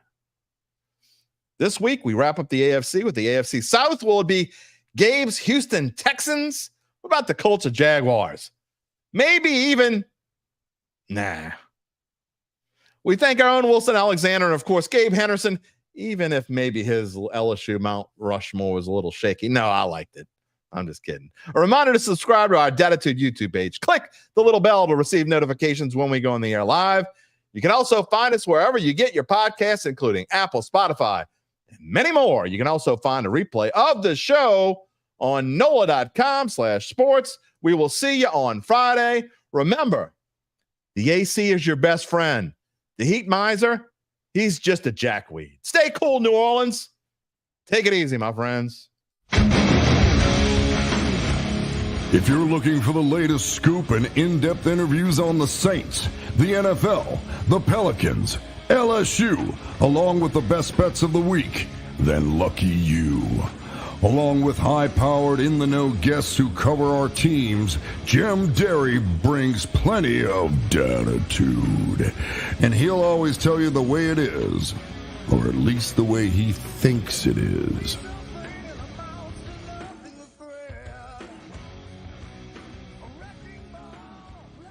This week, we wrap up the AFC with the AFC South. Will it be Gabe's Houston Texans? What about the Colts of Jaguars? Maybe even, nah. We thank our own Wilson Alexander and, of course, Gabe Henderson, even if maybe his LSU Mount Rushmore was a little shaky. No, I liked it. I'm just kidding. A reminder to subscribe to our Dattitude YouTube page. Click the little bell to receive notifications when we go on the air live. You can also find us wherever you get your podcasts, including Apple, Spotify, and many more. You can also find a replay of the show on NOLA.com/sports. We will see you on Friday. Remember, the AC is your best friend. The Heat miser, he's just a jackweed. Stay cool, New Orleans. Take it easy, my friends. If you're looking for the latest scoop and in-depth interviews on the Saints, the NFL, the Pelicans, LSU, along with the best bets of the week, then lucky you. Along with high-powered, in-the-know guests who cover our teams, Jim Derry brings plenty of Dattitude. And he'll always tell you the way it is, or at least the way he thinks it is.